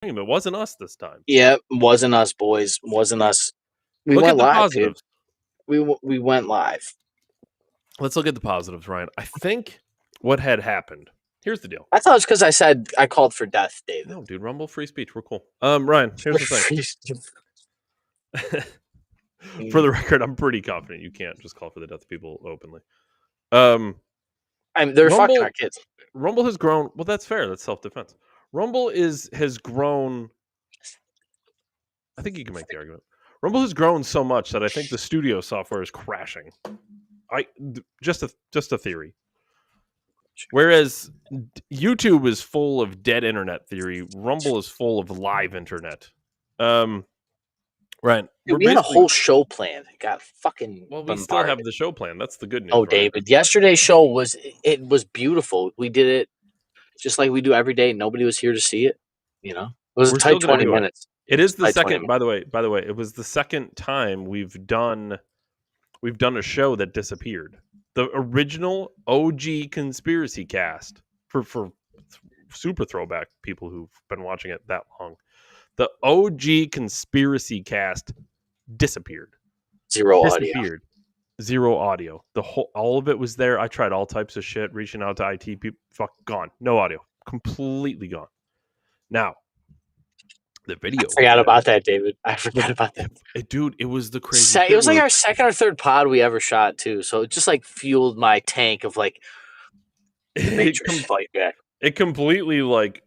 It wasn't us this time. Yeah, wasn't us, boys. Wasn't us. We Look went at the live, positives. dude. We went live. Let's look at the positives, Ryan. I think what had happened. Here's the deal. I thought it was because I said I called for death, David. No, dude, Rumble, free speech. We're cool. Ryan, here's the thing. For the record, I'm pretty confident you can't just call for the death of people openly. I mean, they're fucking our kids. Rumble has grown. Well, that's fair. That's self-defense. Rumble has grown. I think you can make the argument. Rumble has grown so much that I think the studio software is crashing. Just a theory. Whereas YouTube is full of dead internet theory, Rumble is full of live internet. Right. Dude, we had a whole show planned. It got fucking we still have the show plan. That's the good news. Oh, David, yesterday's show was beautiful. We did it just like we do every day. Nobody was here to see it. You know, it was a tight 20 minutes. It is the second. By the way, it was the second time we've done a show that disappeared. The original OG conspiracy cast for super throwback people who've been watching it that long. The OG conspiracy cast disappeared. Zero audio. All of it was there. I tried all types of shit, reaching out to IT people. Fuck, gone. No audio. Completely gone. Now, the video. I forgot about that, David. I forgot about that. Dude, it was the crazy. It was like our second or third pod we ever shot too. So it just like fueled my tank of like Matrix fight back. It completely like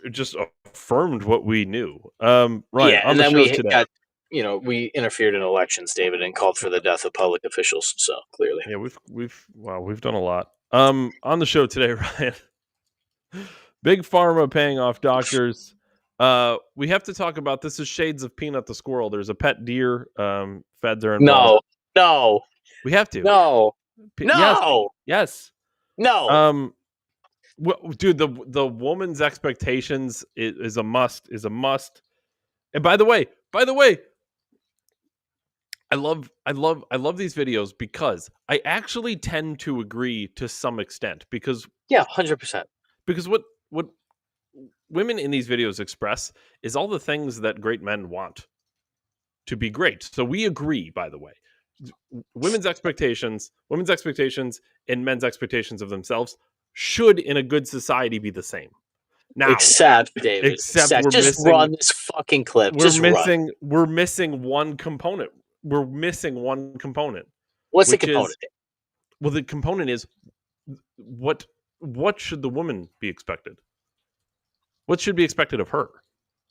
just affirmed what we knew. Right. Yeah, and then we got, we interfered in elections, David, and called for the death of public officials. So clearly, yeah, we've done a lot. On the show today, Ryan, Big Pharma paying off doctors. We have to talk about this. Is shades of Peanut the squirrel. There's a pet deer. Feds are involved. No. We have to. No. Yes. No. Dude, the woman's expectations is a must. And by the way, I love these videos because I actually tend to agree to some extent because 100%. Because what women in these videos express is all the things that great men want to be great. So we agree, by the way. Women's expectations and men's expectations of themselves should in a good society be the same. Now, except David, just run this fucking clip. We're missing one component. What's the component? Well, the component is what should the woman be expected? What should be expected of her?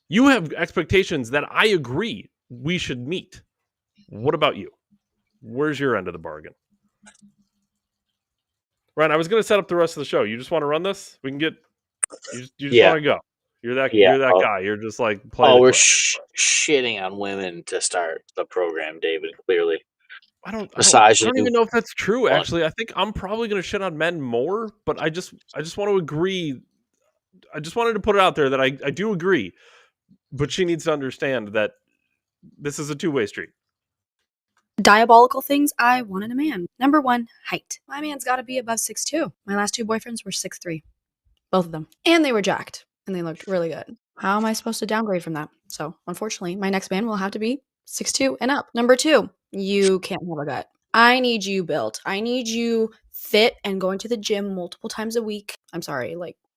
You have expectations that I agree we should meet. What about you? Where's your end of the bargain? Ryan, I was going to set up the rest of the show. You just want to run this? We can get. You just want to go. You're that guy. You're just like. We're shitting on women to start the program, David. Clearly, I don't even know if that's true. Actually, I think I'm probably going to shit on men more. But I just want to agree. I just wanted to put it out there that I do agree, but she needs to understand that this is a two-way street. Diabolical things I want in a man. Number 1, height. My man's got to be above 6'2". My last 2 boyfriends were 6'3". Both of them. And they were jacked. And they looked really good. How am I supposed to downgrade from that? So, unfortunately, my next man will have to be 6'2" and up. Number 2, you can't have a gut. I need you built. I need you fit and going to the gym multiple times a week. I'm sorry,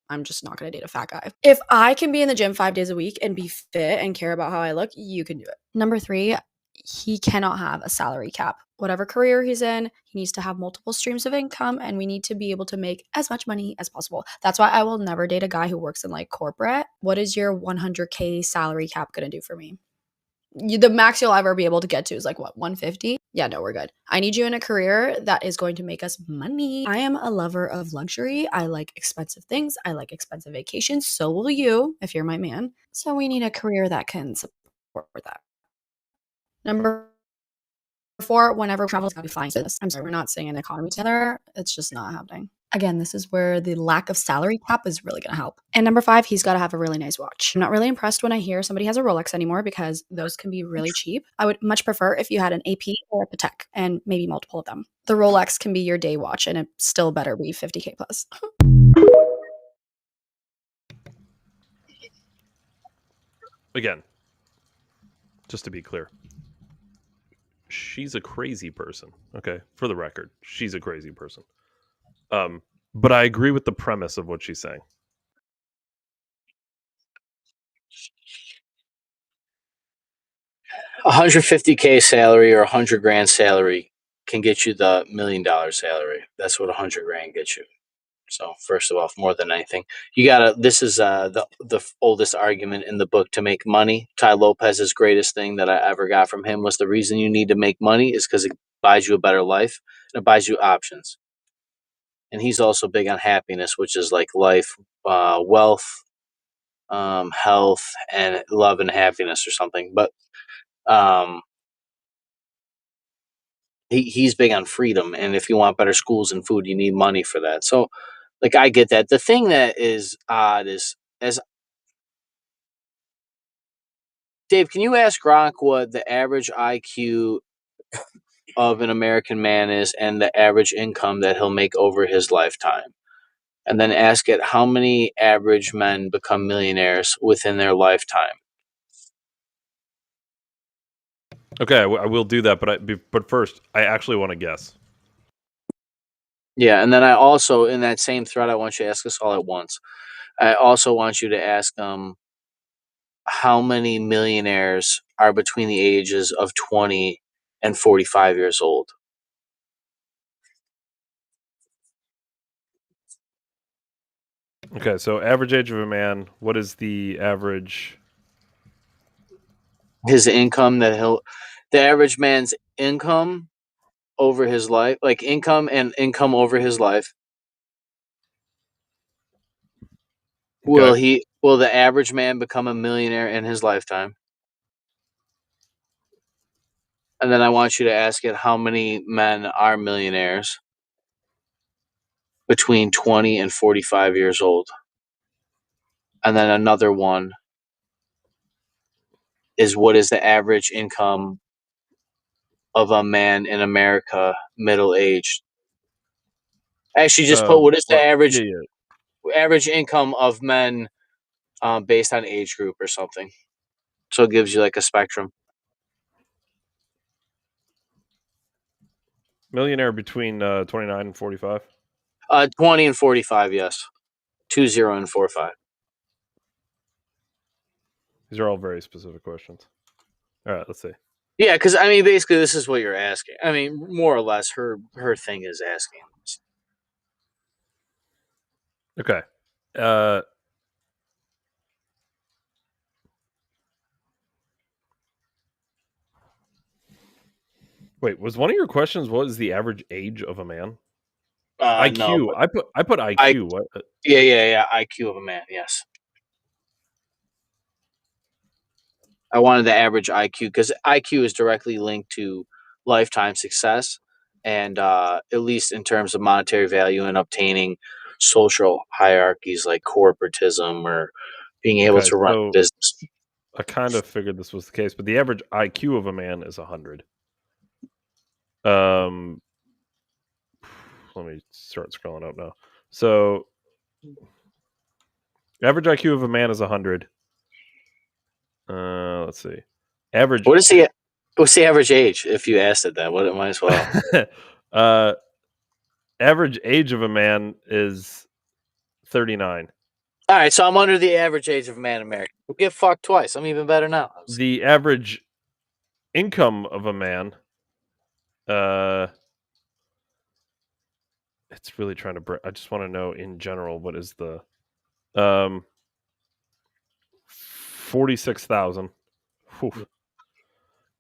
I'm just not going to date a fat guy. If I can be in the gym 5 days a week and be fit and care about how I look, you can do it. Number 3, he cannot have a salary cap. Whatever career he's in, he needs to have multiple streams of income, and we need to be able to make as much money as possible. That's why I will never date a guy who works in corporate. What is your 100K salary cap going to do for me? The max you'll ever be able to get to is 150? Yeah, no, we're good. I need you in a career that is going to make us money. I am a lover of luxury. I like expensive things. I like expensive vacations. So will you, if you're my man. So we need a career that can support that. Number 4, whenever travel's got to be flying. I'm sorry, we're not staying in economy together. It's just not happening. Again, this is where the lack of salary cap is really going to help. And number 5, he's got to have a really nice watch. I'm not really impressed when I hear somebody has a Rolex anymore because those can be really cheap. I would much prefer if you had an AP or a Patek and maybe multiple of them. The Rolex can be your day watch and it still better be 50K plus. again, just to be clear, she's a crazy person. Okay, for the record, she's a crazy person. But I agree with the premise of what she's saying. $150K salary or $100,000 salary can get you the $1 million salary. That's what $100,000 gets you. So first of all, more than anything, you gotta. This is the oldest argument in the book to make money. Ty Lopez's greatest thing that I ever got from him was the reason you need to make money is because it buys you a better life and it buys you options. And he's also big on happiness, which is like life, wealth, health, and love and happiness or something. But he's big on freedom, and if you want better schools and food, you need money for that. So, like, I get that. The thing that is odd is, as Dave, can you ask Gronk what the average IQ of an American man is and the average income that he'll make over his lifetime? And then ask it how many average men become millionaires within their lifetime. Okay, I will do that, but first, I actually want to guess. Yeah, and then I also, in that same thread, I want you to ask us all at once. I also want you to ask how many millionaires are between the ages of 20 and 45 years old. Okay, so average age of a man. What is the average? His income the average man's income over his life, like income and income over his life. Okay. Will the average man become a millionaire in his lifetime? And then I want you to ask it how many men are millionaires between 20 and 45 years old. And then another one is what is the average income of a man in America middle aged? Actually, just put what is the average average income of men based on age group or something. So it gives you like a spectrum. Millionaire between 29 and 45? 20 and 45, yes. 20 and 45. These are all very specific questions. All right, let's see. Yeah, because I mean, basically, this is what you're asking. I mean, more or less, her thing is asking. Okay. Wait, was one of your questions what is the average age of a man? IQ. No, I put IQ. What? Yeah. IQ of a man. Yes. I wanted the average IQ because IQ is directly linked to lifetime success, and at least in terms of monetary value and obtaining social hierarchies like corporatism or being able to run a business. I kind of figured this was the case, but the average IQ of a man is 100. Let me start scrolling up now. So, average IQ of a man is 100. Let's see. Average. What's the average age? If you asked it that, what might as well. Average age of a man is 39. All right, so I'm under the average age of a man in America. We'll get fucked twice. I'm even better now. The average income of a man, it's really trying to. I just want to know in general what is the 46,000.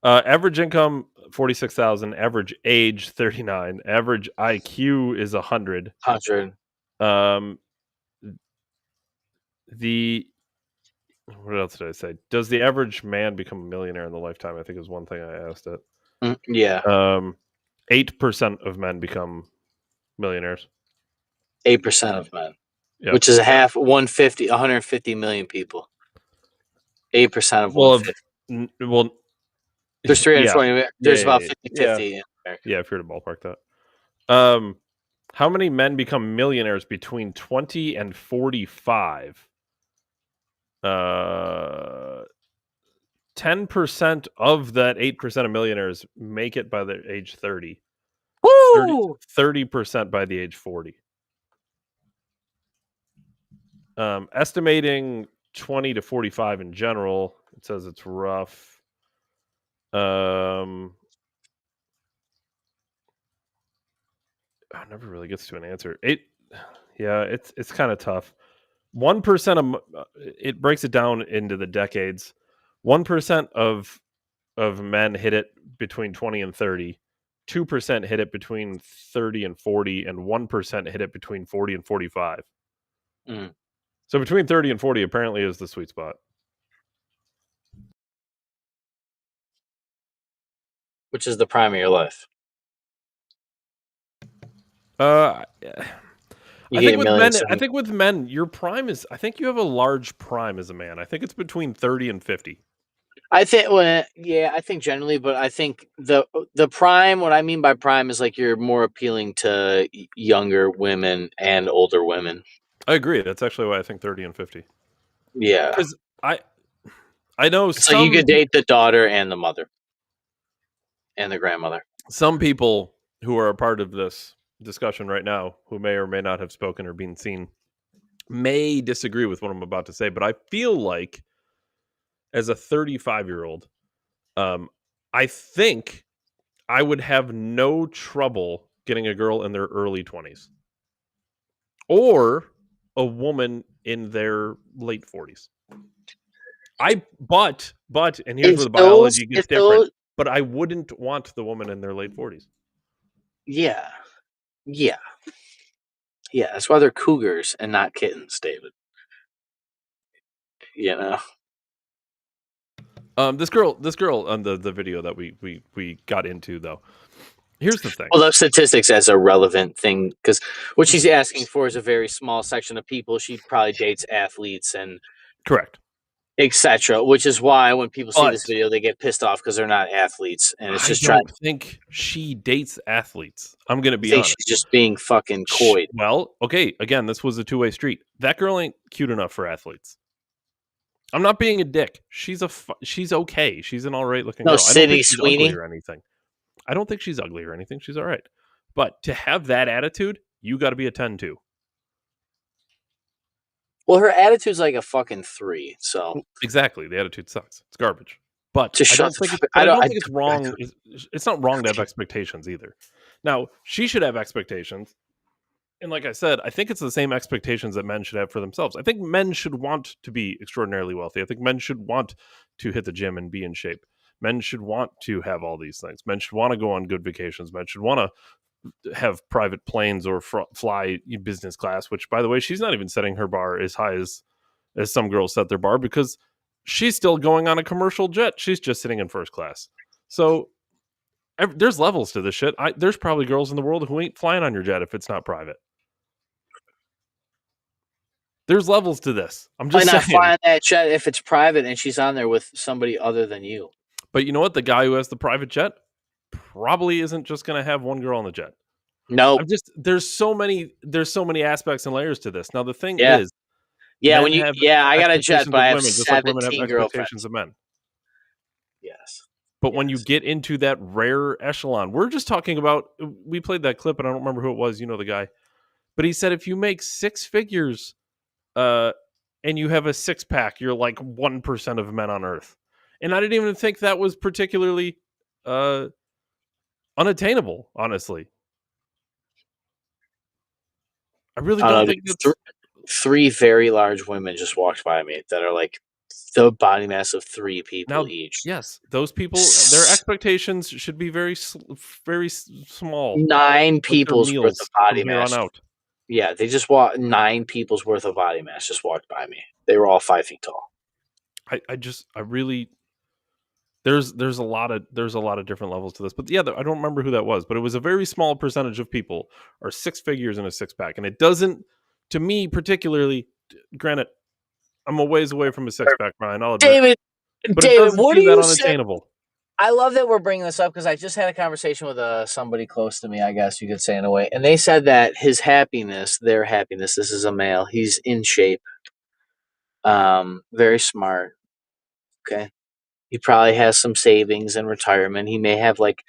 Average income 46,000. Average age 39. Average IQ is 100. 100. What else did I say? Does the average man become a millionaire in the lifetime? I think is one thing I asked it. Yeah. 8% of men become millionaires. 8% of men, which is a half 150 million people. 8% of 150. Well, there's 320. There's about 50-50 in America. Yeah, if you're to ballpark that. How many men become millionaires between 20 and 45? 10% of that 8% of millionaires make it by the age 30. Woo! 30% by the age 40. Estimating 20 to 45 in general, it says it's rough. Never really gets to an answer. It's kind of tough. 1% of it breaks it down into the decades. 1% of men hit it between 20 and 30. 2% hit it between 30 and 40, and 1% hit it between 40 and 45. Mm. So between 30 and 40 apparently is the sweet spot. Which is the prime of your life. I You think get with millions. men, with men, your prime is. I think you have a large prime as a man. I think it's between 30 and 50. I think, I think generally, but I think the prime. What I mean by prime is like you're more appealing to younger women and older women. I agree. That's actually why I think 30 and 50. Yeah, Because I know so you could date the daughter and the mother and the grandmother. some people who are a part of this discussion right now, who may or may not have spoken or been seen, may disagree with what I'm about to say, but I feel like as a 35-year-old, I think I would have no trouble getting a girl in their early 20s or a woman in their late 40s. But and here's where the biology gets different. But I wouldn't want the woman in their late 40s. Yeah. That's why they're cougars and not kittens, David. You know. This girl on the video that we got into, though. Here's the thing. Well, those statistics as a relevant thing, because what she's asking for is a very small section of people. She probably dates athletes and correct, etc. Which is why when people see this But- video, they get pissed off because they're not athletes, and it's just I don't think she dates athletes. I'm gonna be honest. She's just being fucking coy. Well, okay. Again, this was a two-way street. That girl ain't cute enough for athletes. I'm not being a dick. She's okay. She's an all right looking girl. I don't Sydney think she's Sweeney? ugly or anything. I don't think she's ugly or anything. She's all right. But to have that attitude, you got to be a 10 too. Well, her attitude's like a fucking 3. So exactly, the attitude sucks. It's garbage. But Just I shut don't the think fuck- it's, I I don't- don't I think it's don't- wrong. It's not wrong to have expectations either. Now, she should have expectations. And like I said, I think it's the same expectations that men should have for themselves. I think men should want to be extraordinarily wealthy. I think men should want to hit the gym and be in shape. Men should want to have all these things. Men should want to go on good vacations. Men should want to have private planes or fly business class, which, by the way, she's not even setting her bar as high as some girls set their bar, because she's still going on a commercial jet. She's just sitting in first class. So there's levels to this shit. There's probably girls in the world who ain't flying on your jet if it's not private. There's levels to this. I'm just not saying. flying that jet if it's private and she's on there with somebody other than you. But you know what? The guy who has the private jet probably isn't just going to have one girl on the jet. No. There's so many aspects and layers to this. Now the thing Yeah. is, Yeah, when I got a jet, expectations but I of have women, just like women have 17 expectations girlfriends. of men. Yes. But when you get into that rare echelon, we're just talking about, we played that clip and I don't remember who it was, you know the guy. But he said if you make 6 figures and you have a 6-pack, you're like 1% of men on earth. And I didn't even think that was particularly unattainable, honestly. I really don't think that's... 3 very large women just walked by me that are like the body mass of 3 people each. Yes, those people, their expectations should be very small. 9 people's worth of body mass. Out. Yeah, they just walked 9 people's worth of body mass just walked by me. They were all 5 feet tall. I really, there's a lot of different levels to this, but yeah, I don't remember who that was, but it was a very small percentage of people are 6 figures in a 6-pack, and it doesn't, to me particularly, granted, I'm a ways away from a 6-pack, Brian, I'll admit, David, what do you that unattainable? I love that we're bringing this up because I just had a conversation with somebody close to me, I guess you could say in a way, and they said that his happiness, their happiness, this is a male, he's in shape, very smart, okay, He probably has some savings in retirement. He may have like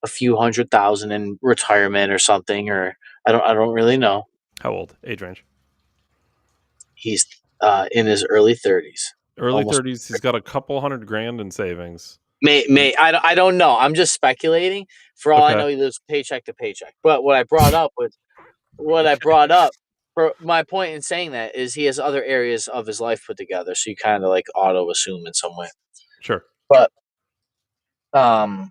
a few $100,000 in retirement or something, or I don't really know. How old? Age range? He's in his early 30s. Early Almost 30s. He's got a couple $100,000 in savings. I don't know. I'm just speculating. For all I Okay. know, he lives paycheck to paycheck. But what I brought up for my point in saying that is he has other areas of his life put together, so you kind of like auto assume in some way. Sure. But I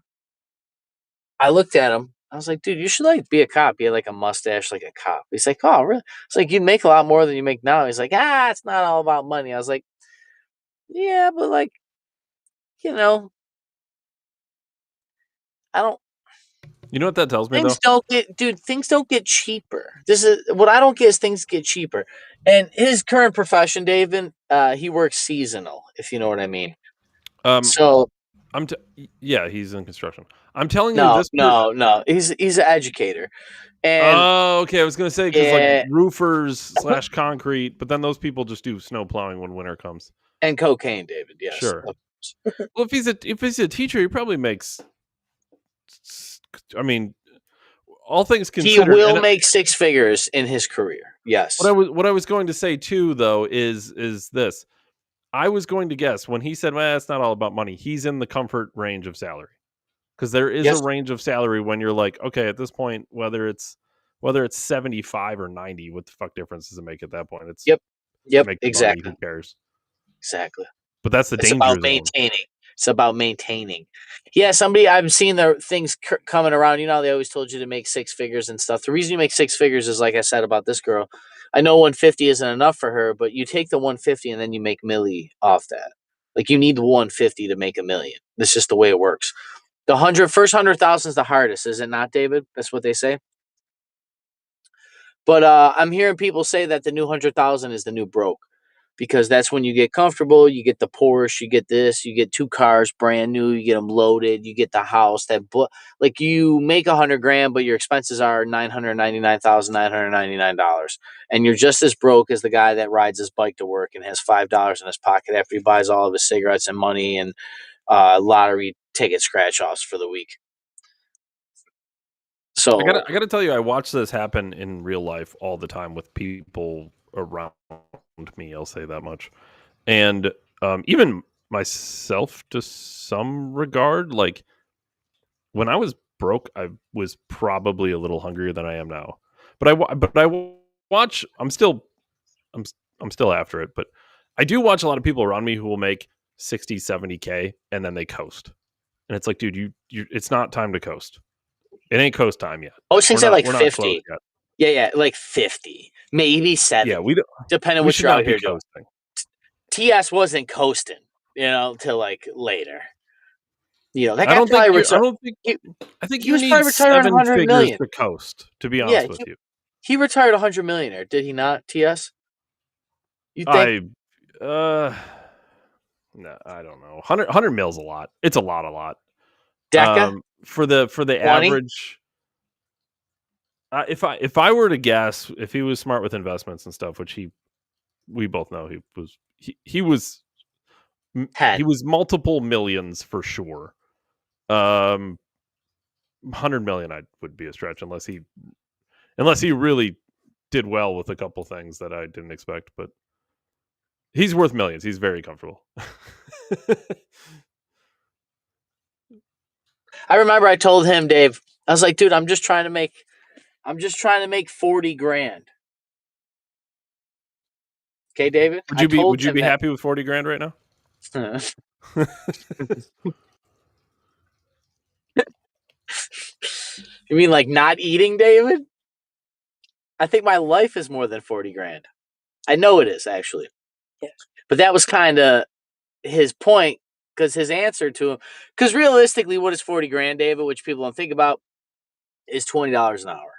looked at him. I was like, dude, you should like be a cop. He had like a mustache like a cop. He's like, oh, really? It's like, you'd make a lot more than you make now. He's like, it's not all about money. I was like, yeah, but like, you know, I don't. You know what that tells me, though? Things don't get cheaper. This is what I don't get is things get cheaper. And his current profession, David, he works seasonal, if you know what I mean. So yeah, he's in construction. I'm telling you no, this. no, he's an educator. And Oh, okay. I was gonna say because like yeah, roofers / concrete, but then those people just do snow plowing when winter comes. and cocaine, David. Yes. Sure. Well, if he's a teacher, he probably makes. I mean, all things He considered, will make six figures in his career. Yes. what I was going to say too, though, is this. I was going to guess when he said, "Well, it's not all about money." He's in the comfort range of salary because there is Yes. a range of salary when you're like, okay, at this point, whether it's 75 or 90, what the fuck difference does it make at that point? It's Yep. make the money, Exactly. who cares? Exactly. But that's the It's danger about zone. maintaining. It's about maintaining. Yeah, I've seen the things coming around. You know, they always told you to make six figures and stuff. The reason you make six figures is like I said about this girl. I know 150 isn't enough for her, but you take the 150 and then you make milli off that. Like you need the 150 to make a million. That's just the way it works. The first 100,000 is the hardest, is it not, David? That's what they say. But I'm hearing people say that the new 100,000 is the new broke because that's when you get comfortable. You get the Porsche, you get this, you get two cars brand new, you get them loaded, you get the house like you make $100,000, but your expenses are $999,999, and you're just as broke as the guy that rides his bike to work and has $5 in his pocket after he buys all of his cigarettes and money and lottery ticket scratch offs for the week. So I gotta tell you, I watch this happen in real life all the time with people around me. I'll say that much, and even myself to some regard. Like when I was broke, I was probably a little hungrier than I am now. But I watch. I'm I'm still after it, but I do watch a lot of people around me who will make 60, 70K and then they coast, and it's like, dude, it's not time to coast. It ain't coast time yet. I was thinking like We're not close 50. yet. Yeah, like 50, maybe 70. Yeah, we don't. Depending on We what should you're not out be here doing. coasting. TS wasn't coasting, till like later. That I guy don't think. probably I don't think. he, I think he you was need probably retired 100 7 figures million. to coast. To be Yeah, honest with you, he retired 100 millionaire, did he not? TS, you think? no, I don't know. 100 mil's a lot. It's a lot. Deca For the 20. average. If I were to guess, if he was smart with investments and stuff, which we both know he was 10. he was multiple millions for sure. 100 million would be a stretch unless he really did well with a couple things that I didn't expect, but he's worth millions. He's very comfortable. I remember I told him, Dave, I was like, dude, I'm just trying to make 40 grand. Okay, David. Would you be happy with 40 grand right now? You mean like not eating, David? I think my life is more than 40 grand. I know it is, actually. Yes. But that was kind of his point, because his answer to him, because realistically, what is 40 grand, David, which people don't think about, is $20 an hour.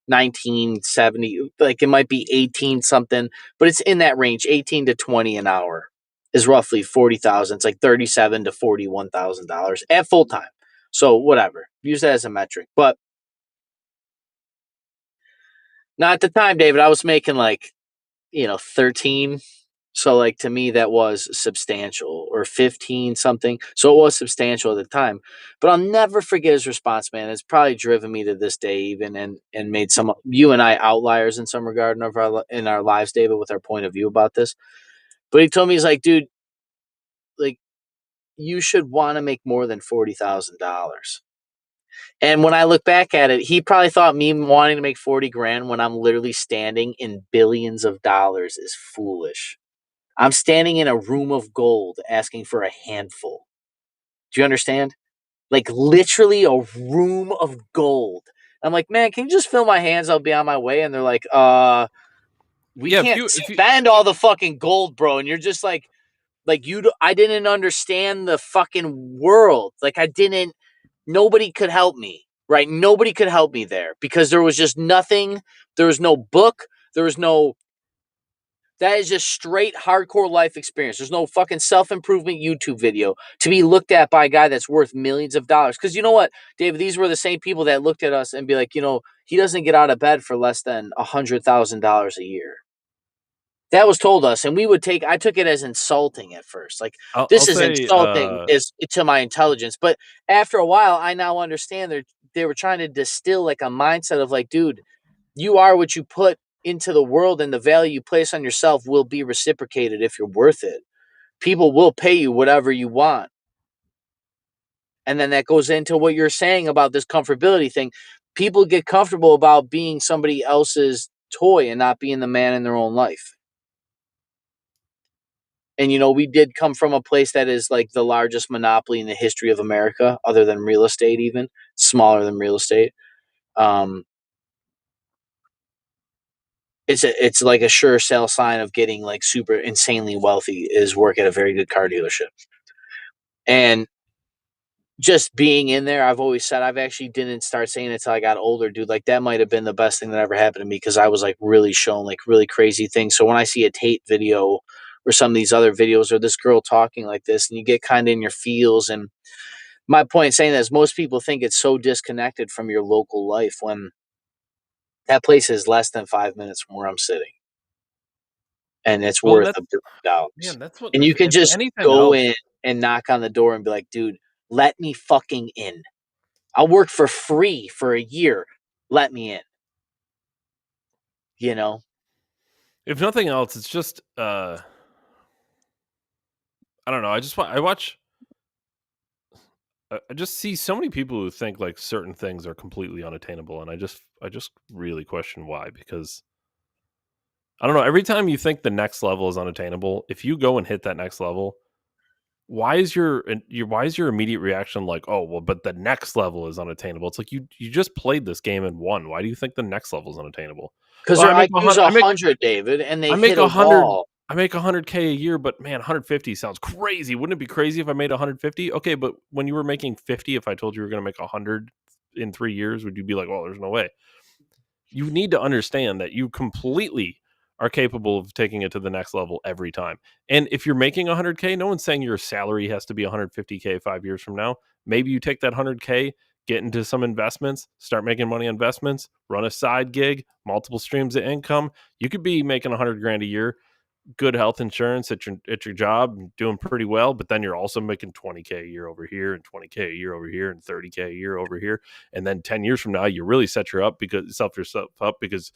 1970, like it might be 18 something, but it's in that range. 18 to 20 an hour is roughly 40,000. It's like $37,000 to $41,000 at full time. So whatever, use that as a metric. But not at the time, David. I was making like 13 So like to me that was substantial, or 15 something. So it was substantial at the time. But I'll never forget his response, man. It's probably driven me to this day even, and made some you and I outliers in some regard in our lives, David, with our point of view about this. But he told me, he's like, dude, like you should want to make more than $40,000. And when I look back at it, he probably thought me wanting to make 40 grand when I'm literally standing in billions of dollars is foolish. I'm standing in a room of gold asking for a handful. Do you understand? Like literally a room of gold. I'm like, man, can you just fill my hands? I'll be on my way. And they're like, we Yeah, can't if you spend all the fucking gold, bro. And you're just like I didn't understand the fucking world. Like nobody could help me, right? Nobody could help me there because there was just nothing. There was no book. There was no That is just straight hardcore life experience. There's no fucking self-improvement YouTube video to be looked at by a guy that's worth millions of dollars. Because you know what, David, these were the same people that looked at us and be like, he doesn't get out of bed for less than $100,000 a year. That was told us, and I took it as insulting at first. Like, I'll this is say insulting to my intelligence. But after a while, I now understand they were trying to distill like a mindset of like, dude, you are what you put into the world, and the value you place on yourself will be reciprocated if you're worth it. People will pay you whatever you want. And then that goes into what you're saying about this comfortability thing. People get comfortable about being somebody else's toy and not being the man in their own life. And we did come from a place that is like the largest monopoly in the history of America, other than real estate, even smaller than real estate. Um, it's like a sure sell sign of getting like super insanely wealthy is work at a very good car dealership. And just being in there, I've always said, I've actually didn't start saying it until I got older, dude. Like that might have been the best thing that ever happened to me because I was like really shown like really crazy things. So when I see a Tate video or some of these other videos or this girl talking like this, and you get kind of in your feels. And my point in saying that is most people think it's so disconnected from your local life when that place is less than 5 minutes from where I'm sitting. And it's well, worth that's $1 billion. man, that's what And you can if just anything go else. in and knock on the door and be like, dude, let me fucking in. I'll work for free for a year. Let me in. You know? If nothing else, it's just I don't know. I watch. I just see so many people who think like certain things are completely unattainable, and I just really question why. Because I don't know. Every time you think the next level is unattainable, if you go and hit that next level, why is your immediate reaction like, oh well, but the next level is unattainable? It's like you just played this game and won. Why do you think the next level is unattainable? Because Well, their IQ's 100, David, and they I make hit a 100 wall. I make 100K a year, but man, 150 sounds crazy. Wouldn't it be crazy if I made 150? Okay, but when you were making 50, if I told you were going to make 100 in 3 years, would you be like, "Oh, there's no way." You need to understand that you completely are capable of taking it to the next level every time. And if you're making 100K, no one's saying your salary has to be 150K 5 years from now. Maybe you take that 100K, get into some investments, start making money on investments, run a side gig, multiple streams of income. You could be making 100 grand a year, good health insurance at your job, doing pretty well, but then you're also making 20K a year over here and 20K a year over here and 30K a year over here. And then 10 years from now, you really set yourself up because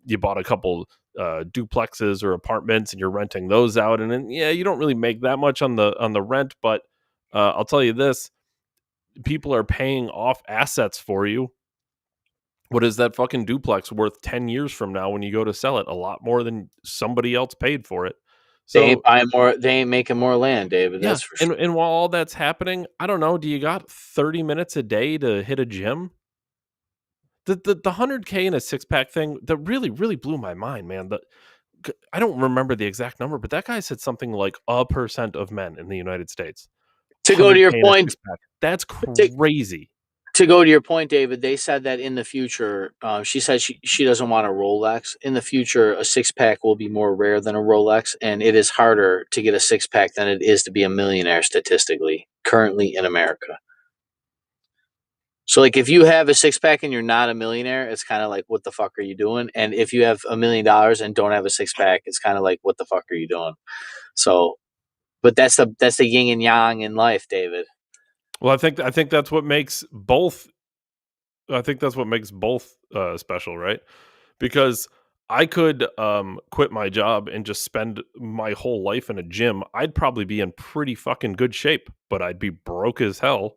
you bought a couple duplexes or apartments and you're renting those out. And then, yeah, you don't really make that much on the rent, but I'll tell you this, people are paying off assets for you. What is that fucking duplex worth 10 years from now when you go to sell it? A lot more than somebody else paid for it. They ain't So, buying more. They ain't making more land, David. yeah, That's for sure. and while all that's happening, I don't know, do you got 30 minutes a day to hit a gym? The 100K in a six-pack thing, that really, really blew my mind, man. I don't remember the exact number, but that guy said something like a percent of men in the United States. To go to your 100K in a point, six-pack. That's to, crazy. to go to your point, David, they said that in the future, she said she doesn't want a Rolex. In the future, a six pack will be more rare than a Rolex, and it is harder to get a six pack than it is to be a millionaire statistically currently in America. So like if you have a six pack and you're not a millionaire, it's kind of like what the fuck are you doing? And if you have $1 million and don't have a six pack, it's kind of like what the fuck are you doing? So, but that's the yin and yang in life, David. Well, I think that's what makes both. I think that's what makes both special, right? Because I could quit my job and just spend my whole life in a gym. I'd probably be in pretty fucking good shape, but I'd be broke as hell.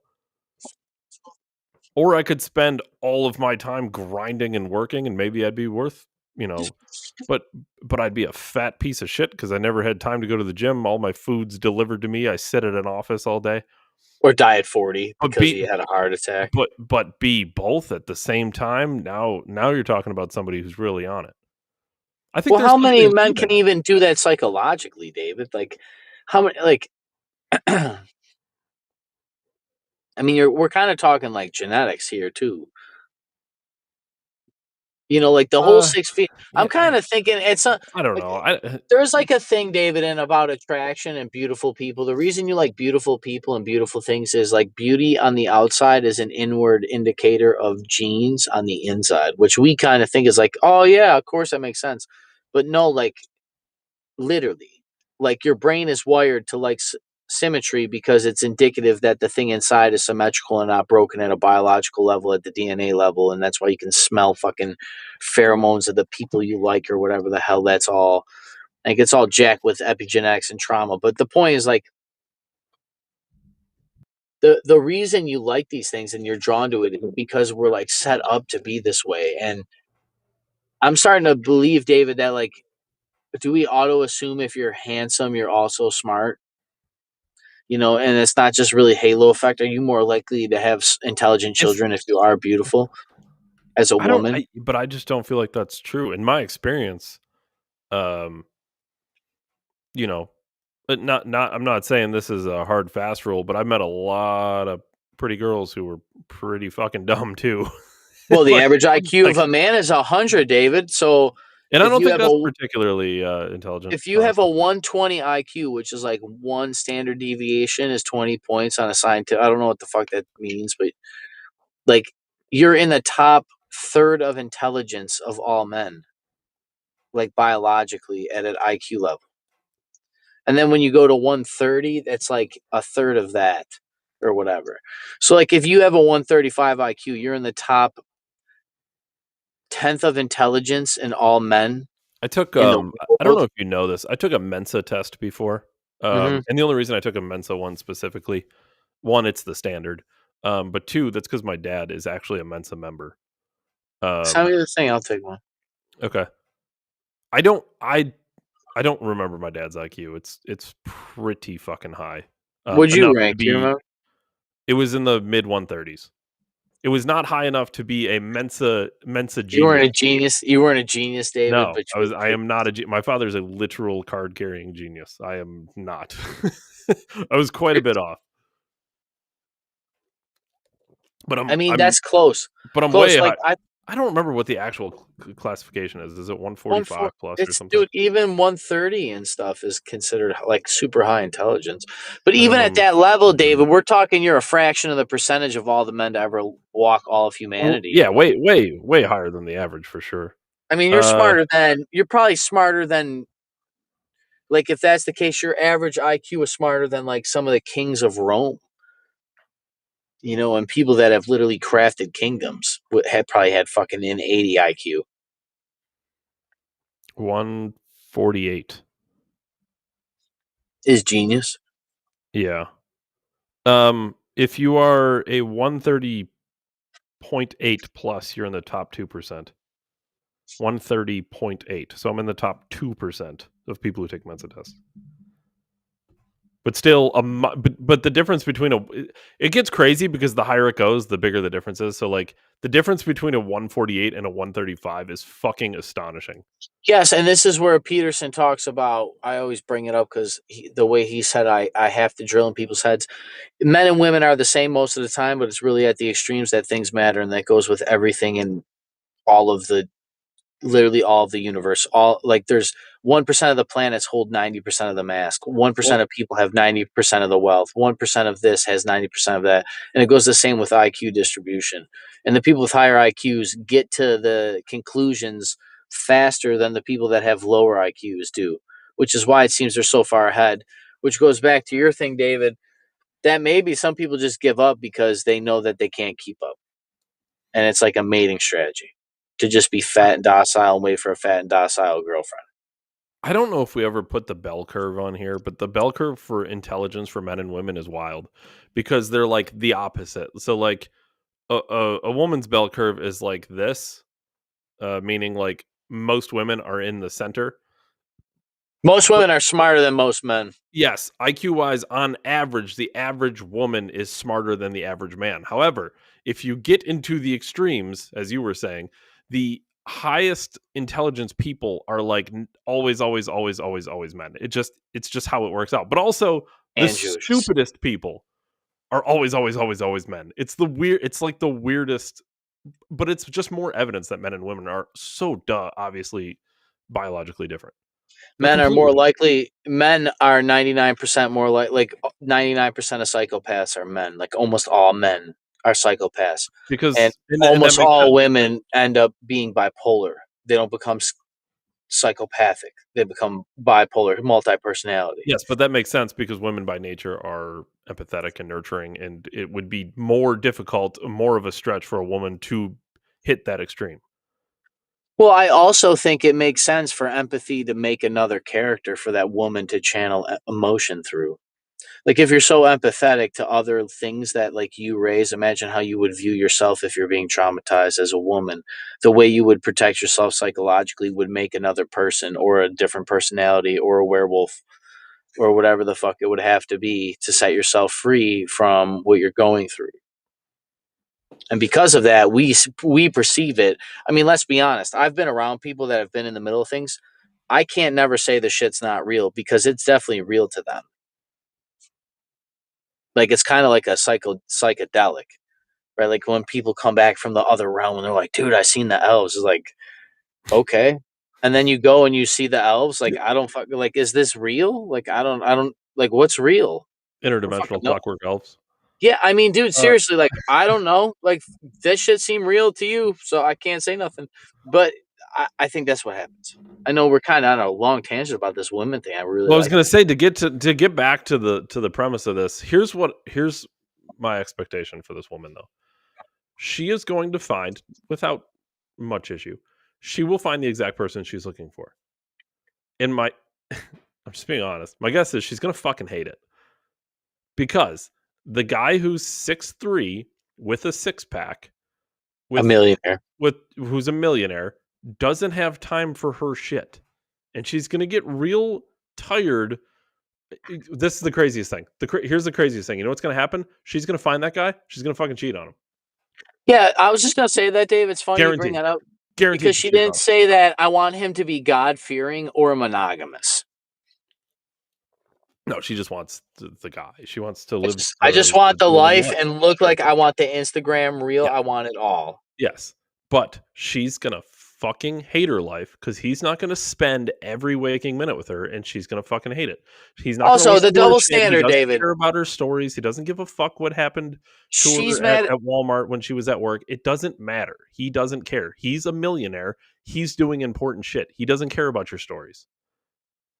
Or I could spend all of my time grinding and working, and maybe I'd be worth, you know, but I'd be a fat piece of shit because I never had time to go to the gym. All my food's delivered to me. I sit at an office all day. Or die at 40 But because be you had a heart attack. but be both at the same time. Now you're talking about somebody who's really on it. I think Well, there's how many something men to can that. even do that psychologically, David? Like, how many? Like, I mean, we're kind of talking like genetics here too. You know, like the whole Uh, 6 feet. I'm yeah, kind of thinking it's a I don't like know. there's like a thing, David, and about attraction and beautiful people. The reason you like beautiful people and beautiful things is like beauty on the outside is an inward indicator of genes on the inside, which we kind of think is like, oh yeah, of course that makes sense. But no, like literally, like your brain is wired to like symmetry because it's indicative that the thing inside is symmetrical and not broken at a biological level, at the DNA level, and that's why you can smell fucking pheromones of the people you like or whatever the hell that's all. Like it's all jacked with epigenetics and trauma. But the point is like the reason you like these things and you're drawn to it is because we're like set up to be this way. And I'm starting to believe, David, that like do we auto assume if you're handsome you're also smart? You know, and it's not just really halo effect. Are you more likely to have intelligent if children if you are beautiful as a I don't, woman? but I just don't feel like that's true in my experience. Um, you know, but not. I'm not saying this is a hard fast rule, but I met a lot of pretty girls who were pretty fucking dumb too. Well, the like, average IQ of like, a man is 100, David. So and I if don't you think have that's a particularly intelligent, if you have a honestly. 120 IQ, which is like one standard deviation is 20 points on a scientific, I don't know what the fuck that means, but like you're in the top third of intelligence of all men, like biologically at an IQ level. And then when you go to 130, that's like a third of that or whatever. So like if you have a 135 IQ, you're in the top 10th of intelligence in all men I took in the I don't know world. if you know this. I took a Mensa test before. Hmm. And the only reason I took a Mensa one specifically, one, it's the standard. But two, that's because my dad is actually a Mensa member. Send Um, me the thing, I'll take one. okay. I don't remember my dad's IQ. It's pretty fucking high. Would you Enough to rank? Do you be remember? it was in the mid 130s. It was not high enough to be a Mensa You weren't genius. a genius. You weren't a genius, David, No, but you were I am not my father's a literal card carrying genius. I am not. I was quite a bit off. But I mean, that's close. I'm Close. way Like high. I don't remember what the actual classification is. Is it one four 145 plus or it's something? dude, even 130 and stuff is considered like super high intelligence. But even at Minimum. that level, Mhm. David, we're talking you're a fraction of the percentage of all the men to ever walk all of humanity, Yeah, you know. way higher than the average for sure. I mean, Uh, you're probably smarter than like if that's the case, your average IQ is smarter than like some of the kings of Rome, you know, and people that have literally crafted kingdoms had probably had fucking an 80 IQ. 148. Is genius. Yeah. If you are a 130.8 plus, you're in the top 2%. 130.8. So I'm in the top 2% of people who take Mensa tests. But still, but the difference between it gets crazy because the higher it goes, the bigger the difference is. So like the difference between a 148 and a 135 is fucking astonishing. Yes, and this is where Peterson talks about. I always bring it up because the way he said, I have to drill in people's heads. Men and women are the same most of the time, but it's really at the extremes that things matter, and that goes with everything in all of the literally all of the universe. All like there's 1% of the planets hold 90% of the mass. 1% of people have 90% of the wealth. 1% of this has 90% of that. And it goes the same with IQ distribution. And the people with higher IQs get to the conclusions faster than the people that have lower IQs do, which is why it seems they're so far ahead, which goes back to your thing, David, that maybe some people just give up because they know that they can't keep up. And it's like a mating strategy to just be fat and docile and wait for a fat and docile girlfriend. I don't know if we ever put the bell curve on here, but the bell curve for intelligence for men and women is wild because they're like the opposite. So like a woman's bell curve is like this, meaning like most women are in the center. Most women are smarter than most men. Yes, IQ wise, on average, the average woman is smarter than the average man. However, if you get into the extremes, as you were saying, the highest intelligence people are like always men. It's just how it works out. But also the And Jews. stupidest people are always men. It's like the weirdest, but it's just more evidence that men and women are so obviously biologically different. Men are more likely. Men are 99% more like 99% of psychopaths are men. Like almost all men are psychopaths, because and and that almost makes all sense. women end up being bipolar. They don't become psychopathic. They become bipolar, multi-personality. Yes, but that makes sense because women by nature are empathetic and nurturing, and it would be more difficult, more of a stretch for a woman to hit that extreme. Well, I also think it makes sense for empathy to make another character for that woman to channel emotion through. Like if you're so empathetic to other things that like you raise, imagine how you would view yourself if you're being traumatized as a woman. The way you would protect yourself psychologically would make another person or a different personality or a werewolf or whatever the fuck it would have to be to set yourself free from what you're going through. And because of that, we perceive it. I mean, let's be honest. I've been around people that have been in the middle of things. I can't never say the shit's not real because it's definitely real to them. Like it's kind of like a psychedelic, right? Like when people come back from the other realm and they're like, "Dude, I seen the elves." It's like, okay, and then you go and you see the elves. Like, I don't fucking like. Is this real? Like, I don't like. What's real? I don't fucking Interdimensional know. clockwork elves. Yeah, I mean, dude, Uh, seriously, like, I don't know. Like, this shit seemed real to you, so I can't say nothing. But I think that's what happens. I know we're kind of on a long tangent about this women thing. I really Well, I was like going it. to say to get back to the premise of this. Here's my expectation for this woman though. She is going to find, without much issue, she will find the exact person she's looking for. In my, I'm just being honest. My guess is she's going to fucking hate it. Because the guy who's 6'3" with a six pack, A millionaire. who's a millionaire, doesn't have time for her shit, and she's gonna get real tired. This is the craziest thing. Here's the craziest thing. You know what's gonna happen? She's gonna find that guy. She's gonna fucking cheat on him. Yeah, I was just gonna say that, Dave. It's funny you bring Guaranteed. that up Guaranteed. because she didn't say that I want him to be God fearing or monogamous. No, she just wants the guy. She wants to live. I just want the life and look like I want the Instagram reel. Yeah. I want it all. Yes, but she's gonna fucking hate her life because he's not gonna spend every waking minute with her, and she's gonna fucking hate it. He's not Also, gonna the double standard, he doesn't David. care about her stories. He doesn't give a fuck what happened to She's her mad at Walmart when she was at work. It doesn't matter. He doesn't care. He's a millionaire. He's doing important shit. He doesn't care about your stories.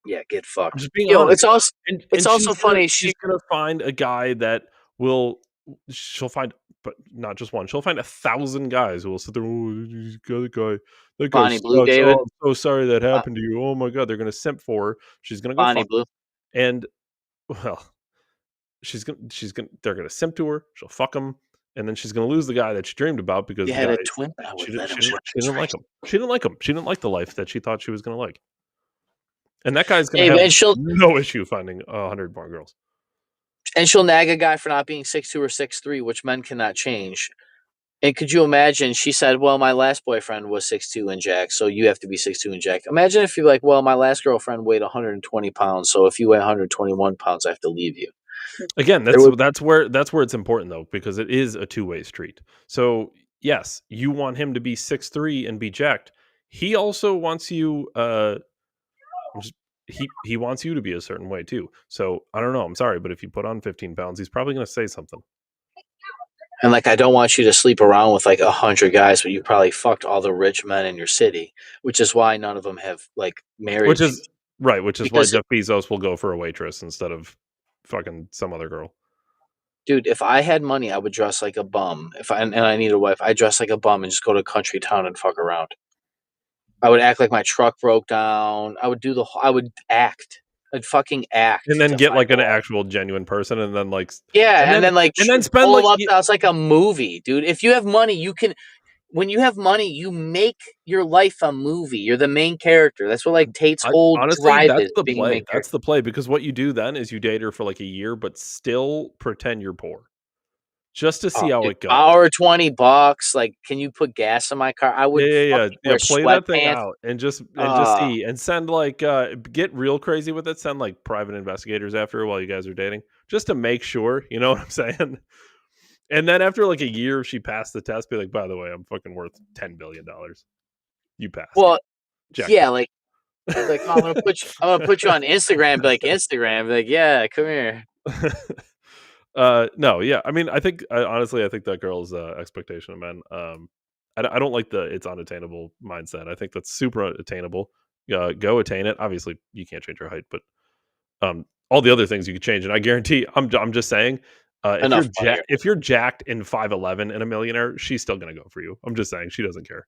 Yeah, get I'm fucked. just being Yo, honest. it's also And also funny. she's gonna find a guy that will. She'll find, but not just one. She'll find 1,000 guys who will sit there. Oh, that guy Bonnie Blue, sucks. David. Oh, I'm so sorry that happened to you. Oh my god, they're gonna simp for her. She's gonna go Bonnie fuck, Blue. and well, they're gonna simp to her. She'll fuck him, and then she's gonna lose the guy that she dreamed about because You the had guy a twin. I would let him. she didn't like him. She didn't like him. She didn't like the life that she thought she was gonna like. And that guy's gonna have no issue finding 100 more girls. And she'll nag a guy for not being 6'2" or 6'3", which men cannot change. And could you imagine? She said, "Well, my last boyfriend was 6'2" and jack, so you have to be 6'2" and jack." Imagine if you're like, "Well, my last girlfriend weighed 120 pounds, so if you weigh 121 pounds, I have to leave you." Again, that's where it's important though, because it is a two-way street. So yes, you want him to be 6'3" and be jacked. He also wants you he wants you to be a certain way too. So I don't know. I'm sorry, but if you put on 15 pounds, he's probably going to say something. And like, I don't want you to sleep around with like 100 guys, but you probably fucked all the rich men in your city, which is why none of them have like married Which you. is right. Which is why Because, Jeff Bezos will go for a waitress instead of fucking some other girl. dude, if I had money, I would dress like a bum. If I and I need a wife, I dress like a bum and just go to a country town and fuck around. I would act like my truck broke down. I would do I would act. I'd fucking act And then to get find like a an wife. actual genuine person, and then like, Yeah, and then and then spend pull like them up. It's like a movie, dude. If you have money, you can. When you have money, you make your life a movie. You're the main character. That's what like Tate's whole honestly, drive that's is, the being the play. main That's character. the play because what you do then is you date her for like a year, but still pretend you're poor, just to see Oh, how dude, it goes. borrow $20. Like, can you put gas in my car? I would fucking Yeah. wear Play that thing sweatpants. out and just Uh, see and send like get real crazy with it. Send like private investigators after her while you guys are dating, just to make sure. You know what I'm saying? And then after like a year, if she passed the test, be like, by the way, I'm fucking worth $10 billion. You passed. well, yeah, Jackpot. like oh, I'm gonna put you on Instagram. Be like Instagram. Be like, yeah, come here. No, yeah. I mean, I think honestly, I think that girl's expectation of men. I don't like the it's unattainable mindset. I think that's super attainable. Go attain it. Obviously, you can't change your height, but all the other things you could change. And I guarantee, I'm just saying, Enough money. if you're jacked in 5'11" and a millionaire, she's still gonna go for you. I'm just saying, she doesn't care.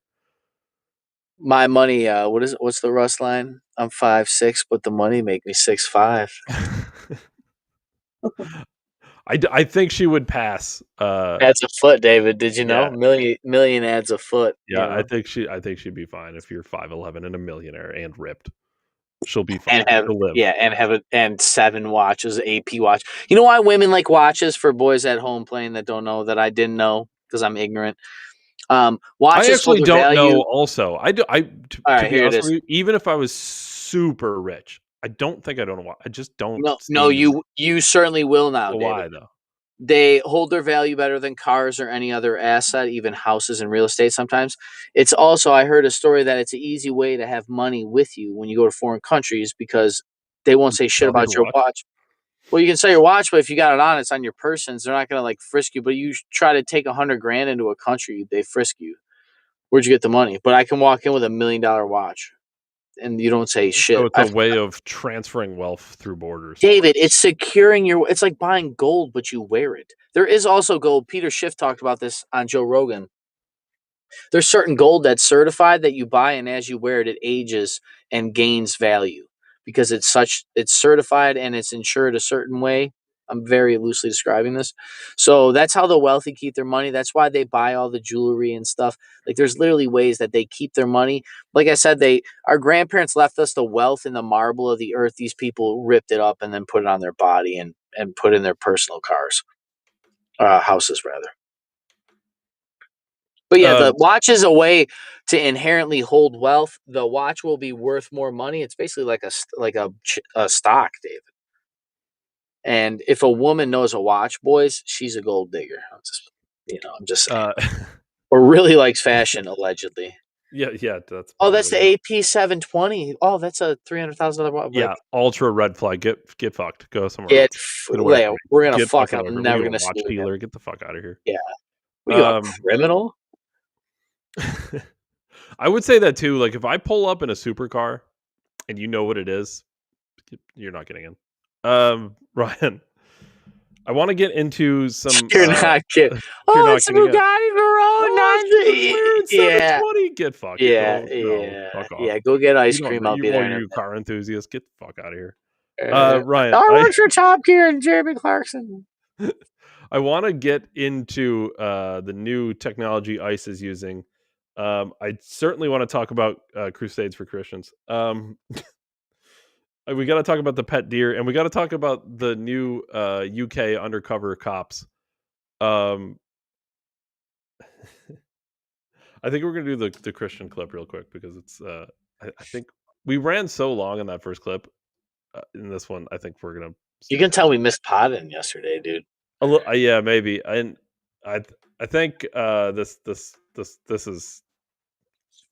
My money. What's the Russ line? I'm 5'6", but the money make me 6'5". I think she would pass. Adds a foot, David. Did you know? Yeah, Million adds a foot. yeah. I think she'd be fine if you're 5'11" and a millionaire and ripped. She'll be fine. And have She'll live. and 7 watches, AP watch. You know why women like watches for boys at home playing that don't know that I didn't know because I'm ignorant. I Watches hold actually their don't know. value. Also, I do. All To right, be here it honest is. with you, even if I was super rich, I don't think I don't know. I just don't No, see you certainly will now, David. why though. They hold their value better than cars or any other asset, even houses and real estate sometimes. It's also, I heard a story that it's an easy way to have money with you when you go to foreign countries because they won't You say can shit sell about your your watch. watch. Well, you can sell your watch, but if you got it on, it's on your person. So they're not going to like frisk you. But you try to take 100 grand into a country, they frisk you. Where'd you get the money? But I can walk in with $1 million watch, and you don't say So shit. it's a way of transferring wealth through borders. David, it's securing your. It's like buying gold, but you wear it. There is also gold. Peter Schiff talked about this on Joe Rogan. There's certain gold that's certified that you buy, and as you wear it, it ages and gains value because it's certified and it's insured a certain way. I'm very loosely describing this. So that's how the wealthy keep their money. That's why they buy all the jewelry and stuff. Like there's literally ways that they keep their money. Like I said, our grandparents left us the wealth and the marble of the earth. These people ripped it up and then put it on their body and put in their personal cars, houses rather. But yeah, the watch is a way to inherently hold wealth. The watch will be worth more money. It's basically like a stock, David. And if a woman knows a watch, boys, she's a gold digger. I'm just saying. Or really likes fashion, allegedly. Yeah, that's Oh, that's probably the AP 720. Oh, that's a $300,000 watch. yeah. Ultra red flag. Get fucked. Go somewhere Get else. Get away from me. we're gonna Get fuck. fucking away I'm from me. What are never you, a gonna see watch you again. dealer? Get the fuck out of here. Yeah. What are you, a Um, criminal? I would say that too. Like if I pull up in a supercar and you know what it is, you're not getting in. Ryan, I want to get into some. You're not kidding. You're Oh, not it's a getting in. Bugatti Oh, it's Veyron 9. the Yeah. 720. Get fucked. Yeah, No, yeah, fuck off. yeah. Go get ice You don't cream. know. I'll be there in a You car enthusiast. Get the fuck out of here. minute. Ryan, I work for Top Gear and Jeremy Clarkson. I want to get into the new technology ICE is using. I certainly want to talk about Crusades for Christians. We got to talk about the pet deer, and we got to talk about the new UK undercover cops. I think we're gonna do the Christian clip real quick because it's. I think we ran so long in that first clip. In this one, I think we're gonna. You can tell we missed potting yesterday, dude. A little, yeah, maybe. And I think this is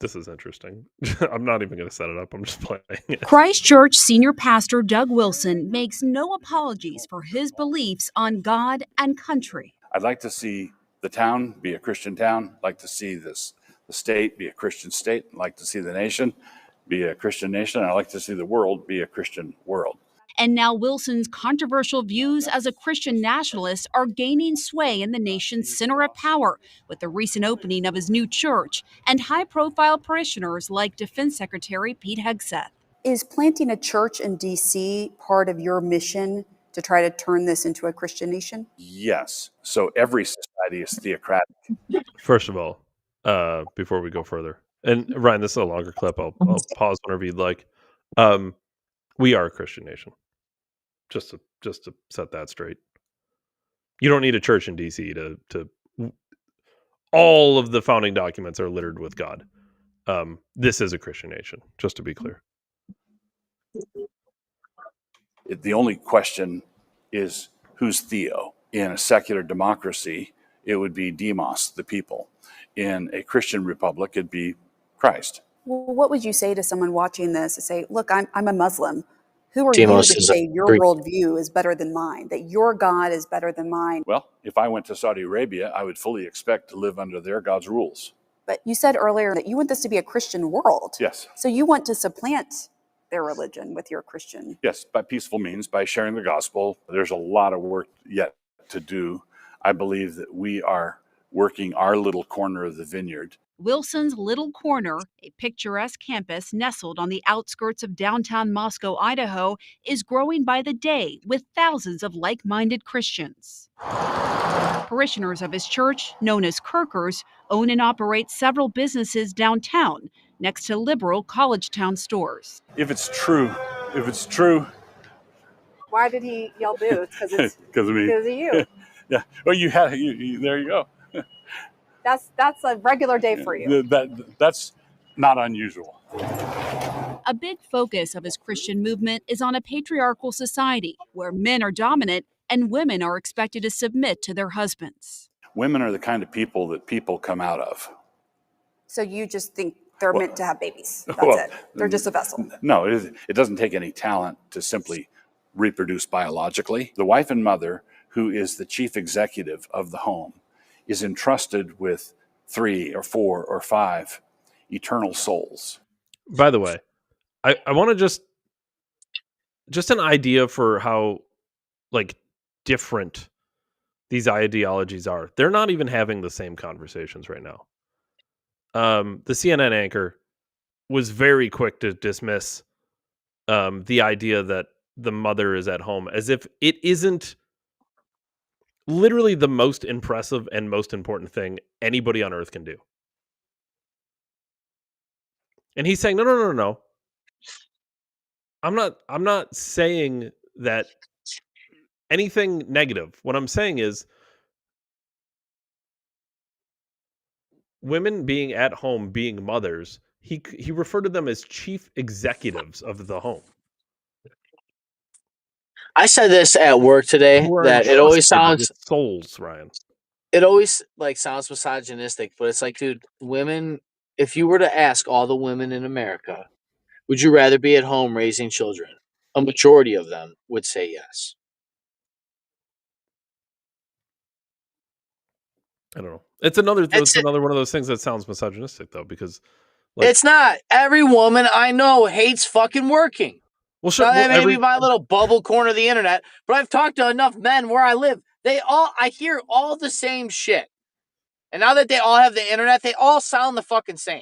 This is interesting. I'm not even going to set it up. I'm just playing it. Christchurch senior pastor Doug Wilson makes no apologies for his beliefs on God and country. I'd like to see the town be a Christian town. I'd like to see the state be a Christian state. I'd like to see the nation be a Christian nation. I'd like to see the world be a Christian world. And now Wilson's controversial views as a Christian nationalist are gaining sway in the nation's center of power with the recent opening of his new church and high-profile parishioners like Defense Secretary Pete Hegseth. Is planting a church in D.C. part of your mission to try to turn this into a Christian nation? Yes. So every society is theocratic. First of all, before we go further, and Ryan, this is a longer clip. I'll pause whenever you'd like. We are a Christian nation. Just to set that straight. You don't need a church in DC to all of the founding documents are littered with God. This is a Christian nation, just to be clear. The only question is who's Theo? In a secular democracy, it would be demos, the people. In a Christian republic, it'd be Christ. Well, what would you say to someone watching this and say, look, I'm a Muslim. Who are Demos you to is say your worldview is better than mine, that your God is better than mine? Well, if I went to Saudi Arabia, I would fully expect to live under their God's rules. But you said earlier that you want this to be a Christian world. Yes. So you want to supplant their religion with your Christian. Yes, by peaceful means, by sharing the gospel. There's a lot of work yet to do. I believe that we are working our little corner of the vineyard. Wilson's Little Corner, a picturesque campus nestled on the outskirts of downtown Moscow, Idaho, is growing by the day with thousands of like-minded Christians. Parishioners of his church, known as Kirkers, own and operate several businesses downtown, next to liberal college town stores. If it's true. Why did he yell boo? Because it's Because of me. because of you. Yeah. Well, there you go. That's a regular day for you. That's not unusual. A big focus of his Christian movement is on a patriarchal society where men are dominant and women are expected to submit to their husbands. Women are the kind of people that people come out of. So you just think they're meant to have babies. That's Well, it. They're just a vessel. No, it doesn't take any talent to simply reproduce biologically. The wife and mother, who is the chief executive of the home, is entrusted with 3 or 4 or 5 eternal souls. By the way, I want to just an idea for how like different these ideologies are. They're not even having the same conversations right now. The CNN anchor was very quick to dismiss the idea that the mother is at home, as if it isn't literally the most impressive and most important thing anybody on earth can do. And he's saying, no. I'm not saying that anything negative. What I'm saying is women being at home, being mothers, he referred to them as chief executives of the home. I said this at work today Who are that it always entrusted sounds with souls, Ryan. it always like sounds misogynistic, but it's like, dude, women, if you were to ask all the women in America, would you rather be at home raising children? A majority of them would say yes. I don't know. It's another It's- another one of those things that sounds misogynistic though, because like, It's not. Every woman I know hates fucking working. well, sure, Now, that well, may be my little bubble corner of the internet, but I've talked to enough men where I live. I hear all the same shit. And now that they all have the internet, they all sound the fucking same.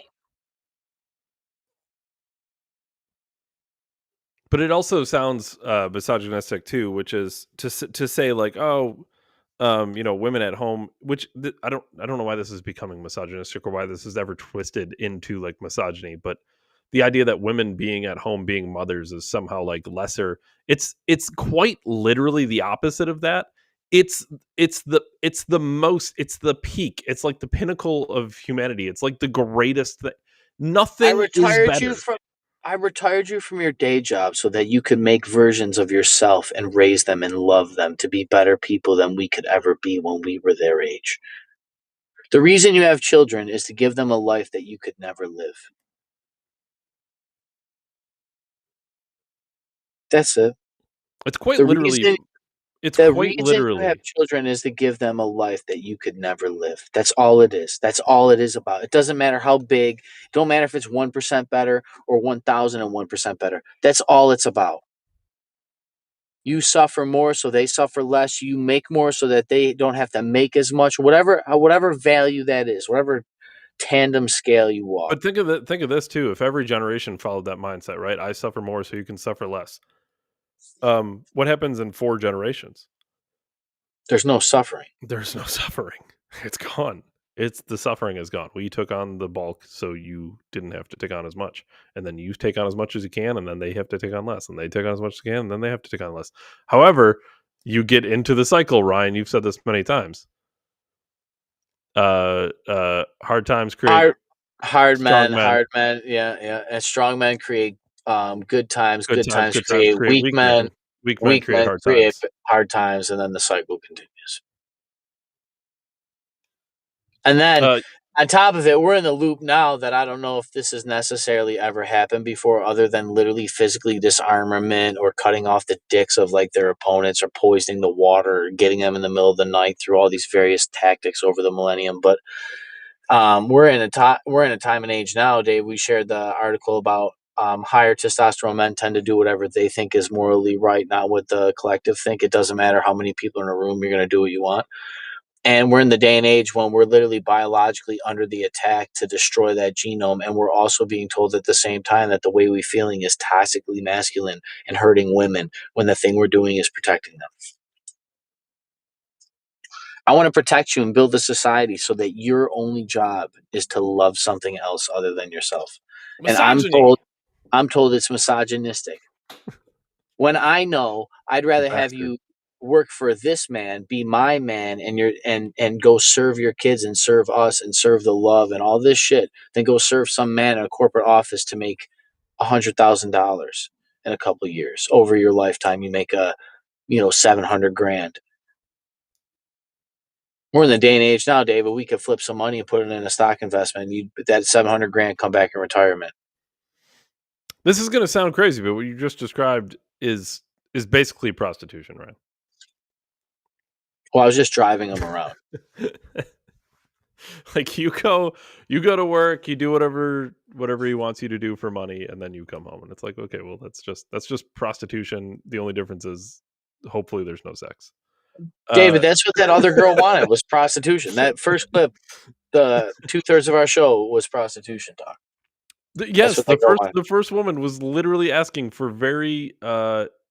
but it also sounds misogynistic too, which is to say like, oh, women at home, which I don't know why this is becoming misogynistic or why this is ever twisted into like misogyny, but the idea that women being at home, being mothers is somehow like lesser. It's quite literally the opposite of that. It's the peak. It's like the pinnacle of humanity. It's like the greatest thing. Nothing is better. I retired you from your day job so that you could make versions of yourself and raise them and love them to be better people than we could ever be when we were their age. The reason you have children is to give them a life that you could never live. That's it. It's quite The literally. reason It's the quite reason you have literally. children is to give them a life that you could never live. That's all it is. That's all it is about. It doesn't matter how big. It don't matter if it's 1% better or 1001% better. That's all it's about. You suffer more so they suffer less. You make more so that they don't have to make as much. Whatever value that is, whatever tandem scale you walk. But think of this too. If every generation followed that mindset, right? I suffer more, so you can suffer less. What happens in 4 generations? There's no suffering. There's no suffering. It's gone. It's the suffering is gone. We took on the bulk, so you didn't have to take on as much, and then you take on as much as you can, and then they have to take on less, and they take on as much as they can, and then they have to take on less. However, you get into the cycle, Ryan. You've said this many times. Hard times create Hard strong men, men. yeah. And strong men create good times. Good Good times. times Good times create create weak weak men. men. Weak men Weak create men hard create times. hard times, and then the cycle continues. And then on top of it, we're in the loop now that I don't know if this has necessarily ever happened before, other than literally physically disarmament or cutting off the dicks of like their opponents or poisoning the water or getting them in the middle of the night through all these various tactics over the millennium. But we're in a time and age now, Dave. We shared the article about higher testosterone men tend to do whatever they think is morally right, not what the collective think. It doesn't matter how many people in a room, you're going to do what you want. And we're in the day and age when we're literally biologically under the attack to destroy that genome. And we're also being told at the same time that the way we're feeling is toxically masculine and hurting women when the thing we're doing is protecting them. I want to protect you and build a society so that your only job is to love something else other than yourself. And Misogyny. I'm told it's misogynistic. When I know I'd rather have Bastard. you work for this man, be my man, and go serve your kids and serve us and serve the love and all this shit, than go serve some man in a corporate office to make $100,000 in a couple of years. Over your lifetime, you make $700,000. We're in the day and age now, David. We could flip some money and put it in a stock investment. That $700,000 come back in retirement. This is going to sound crazy, but what you just described is basically prostitution, right? Well, I was just driving them around. Like you go to work, you do whatever he wants you to do for money, and then you come home, and it's like, okay, well, that's just prostitution. The only difference is hopefully there's no sex. David, that's what that other girl wanted, was prostitution. That first clip, the 2/3 of our show was prostitution talk. Yes, the first woman was literally asking for very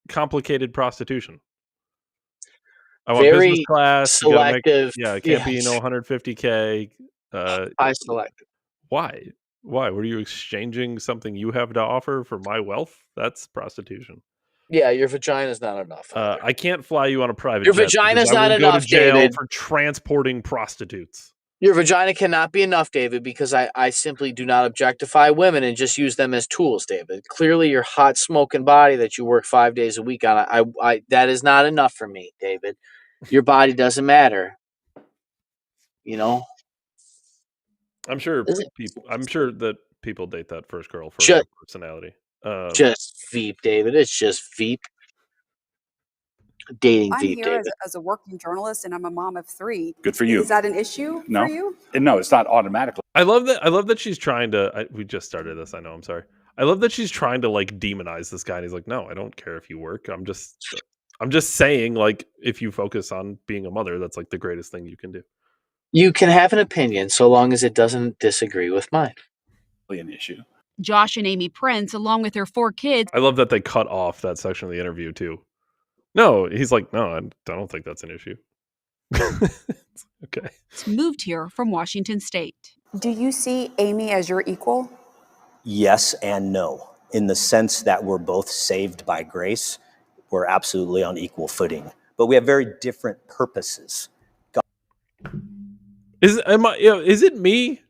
complicated prostitution. I want Very business class. selective. It can't be 150K. High selective. Why? Were you exchanging something you have to offer for my wealth? That's prostitution. Yeah, your vagina's not enough. I can't fly you on a private Your jet vagina's because I will not go enough, to jail David. for transporting prostitutes. Your vagina cannot be enough, David, because I simply do not objectify women and just use them as tools, David. Clearly, your hot smoking body that you work 5 days a week on, I that is not enough for me, David. Your body doesn't matter. I'm sure that people date that first girl for her personality. Just Veep, David. It's just Veep. Dating I'm Veep, here David. as a working journalist, and I'm a mom of 3. Good for you. Is that an issue No. for you? No, it's not automatically. I love that she's trying to. We just started this. I know. I'm sorry. I love that she's trying to like demonize this guy. And he's like, no, I don't care if you work. I'm just saying, like, if you focus on being a mother, that's like the greatest thing you can do. You can have an opinion so long as it doesn't disagree with mine. An issue. Josh and Amy Prince, along with their 4 kids, I love that they cut off that section of the interview too. No, he's like, no, I don't think that's an issue. Okay. moved here from Washington State. Do you see Amy as your equal? Yes and no, in the sense that we're both saved by grace. We're absolutely on equal footing, but we have very different purposes. Is it me?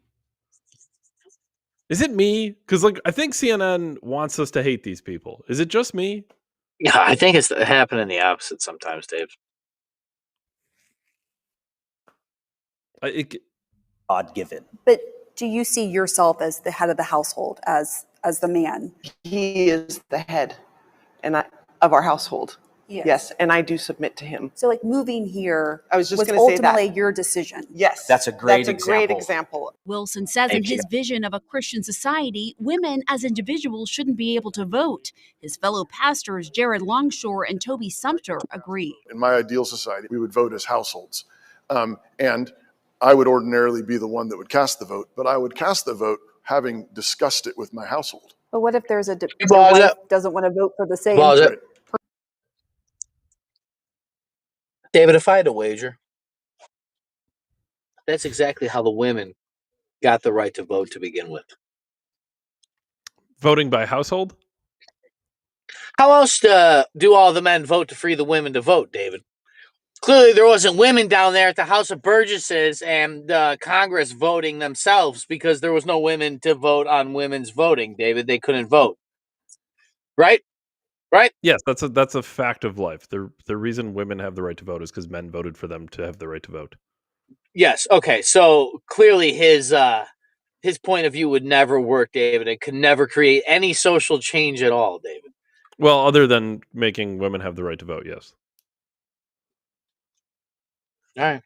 Is it me? Because like I think CNN wants us to hate these people. Is it just me? Yeah, I think it's happening the opposite sometimes, Dave. God given. But do you see yourself as the head of the household, as the man? He is the head of our household. Yes, and I do submit to him. So like moving here I was just was gonna say that. ultimately your decision. Yes. That's a great great example. example. Wilson says in Thank you. his vision of a Christian society, women as individuals shouldn't be able to vote. His fellow pastors, Jared Longshore and Toby Sumter, agree. In my ideal society, we would vote as households. And I would ordinarily be the one that would cast the vote, but I would cast the vote having discussed it with my household. But what if there's your Pause wife it. doesn't want to vote for the same? Pause it. Right. David, if I had to wager, that's exactly how the women got the right to vote to begin with. Voting by household? How else do all the men vote to free the women to vote, David? Clearly, there wasn't women down there at the House of Burgesses and Congress voting themselves because there was no women to vote on women's voting, David. They couldn't vote. Right? Right? Yes, that's a fact of life. The reason women have the right to vote is because men voted for them to have the right to vote. Yes. Okay. So clearly his point of view would never work, David. It could never create any social change at all, David. Well, other than making women have the right to vote, yes. All right.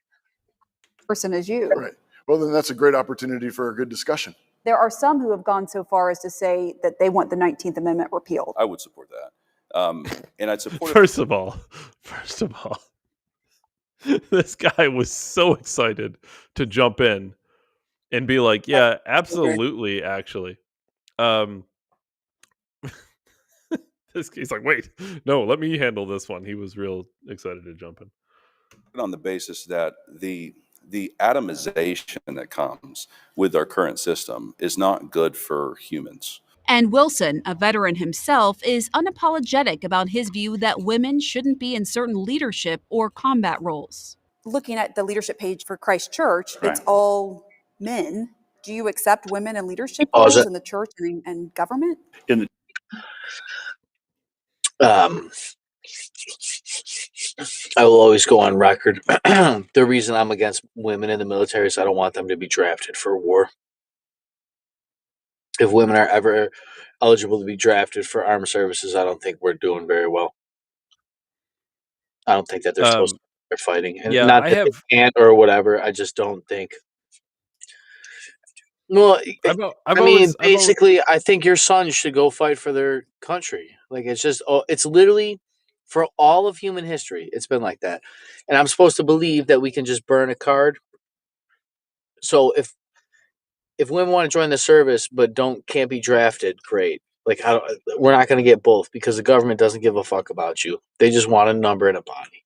Person as you. Right. Well, then that's a great opportunity for a good discussion. There are some who have gone so far as to say that they want the 19th Amendment repealed. I would support that. And I'd support it. First of all, this guy was so excited to jump in and be like, yeah, absolutely, actually. He's like, wait, no, let me handle this one. He was real excited to jump in. On the basis that the atomization that comes with our current system is not good for humans. And Wilson, a veteran himself, is unapologetic about his view that women shouldn't be in certain leadership or combat roles. Looking at the leadership page for Christ Church, Right. it's all men. Do you accept women in leadership Pause roles it. in the church and government? I will always go on record. The reason I'm against women in the military is I don't want them to be drafted for war. If women are ever eligible to be drafted for armed services, I don't think we're doing very well. I don't think that they're supposed to be fighting. And yeah, not I that have- they can't or whatever. I just don't think. Well, basically, I think your sons should go fight for their country. Like, it's literally for all of human history, it's been like that. And I'm supposed to believe that we can just burn a card. So if women want to join the service but can't be drafted, great. Like, we're not going to get both because the government doesn't give a fuck about you. They just want a number and a body.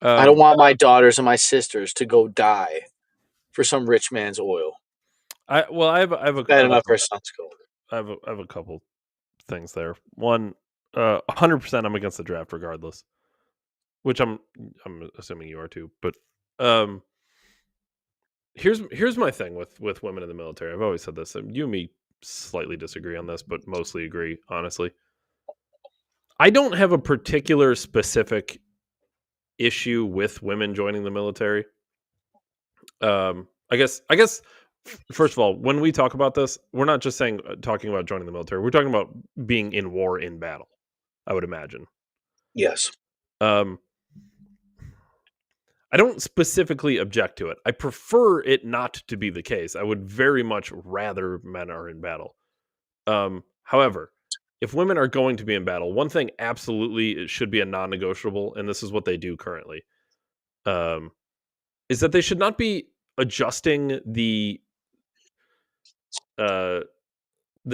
I don't want my daughters and my sisters to go die for some rich man's oil. I have a Bad enough our sons go. I have a couple things there. One, 100% I'm against the draft regardless, which I'm assuming you are too. But here's my thing with women in the military. I've always said this. You and me slightly disagree on this, but mostly agree, honestly. I don't have a particular specific issue with women joining the military. I guess first of all, when we talk about this, we're not just talking about joining the military. We're talking about being in war, in battle, I would imagine. Yes. I don't specifically object to it. I prefer it not to be the case. I would very much rather men are in battle. However, if women are going to be in battle, one thing absolutely it should be a non-negotiable, and this is what they do currently, is that they should not be adjusting the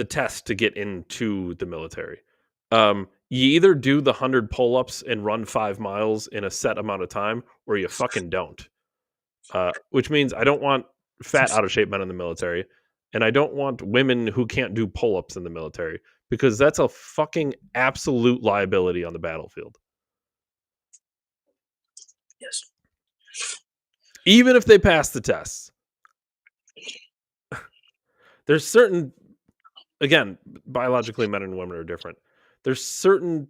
test to get into the military. You either do the 100 pull-ups and run 5 miles in a set amount of time, or you fucking don't. Which means I don't want fat, out of shape men in the military, and I don't want women who can't do pull-ups in the military, because that's a fucking absolute liability on the battlefield. Yes. Even if they pass the tests. There's certain, again, biologically men and women are different. There's certain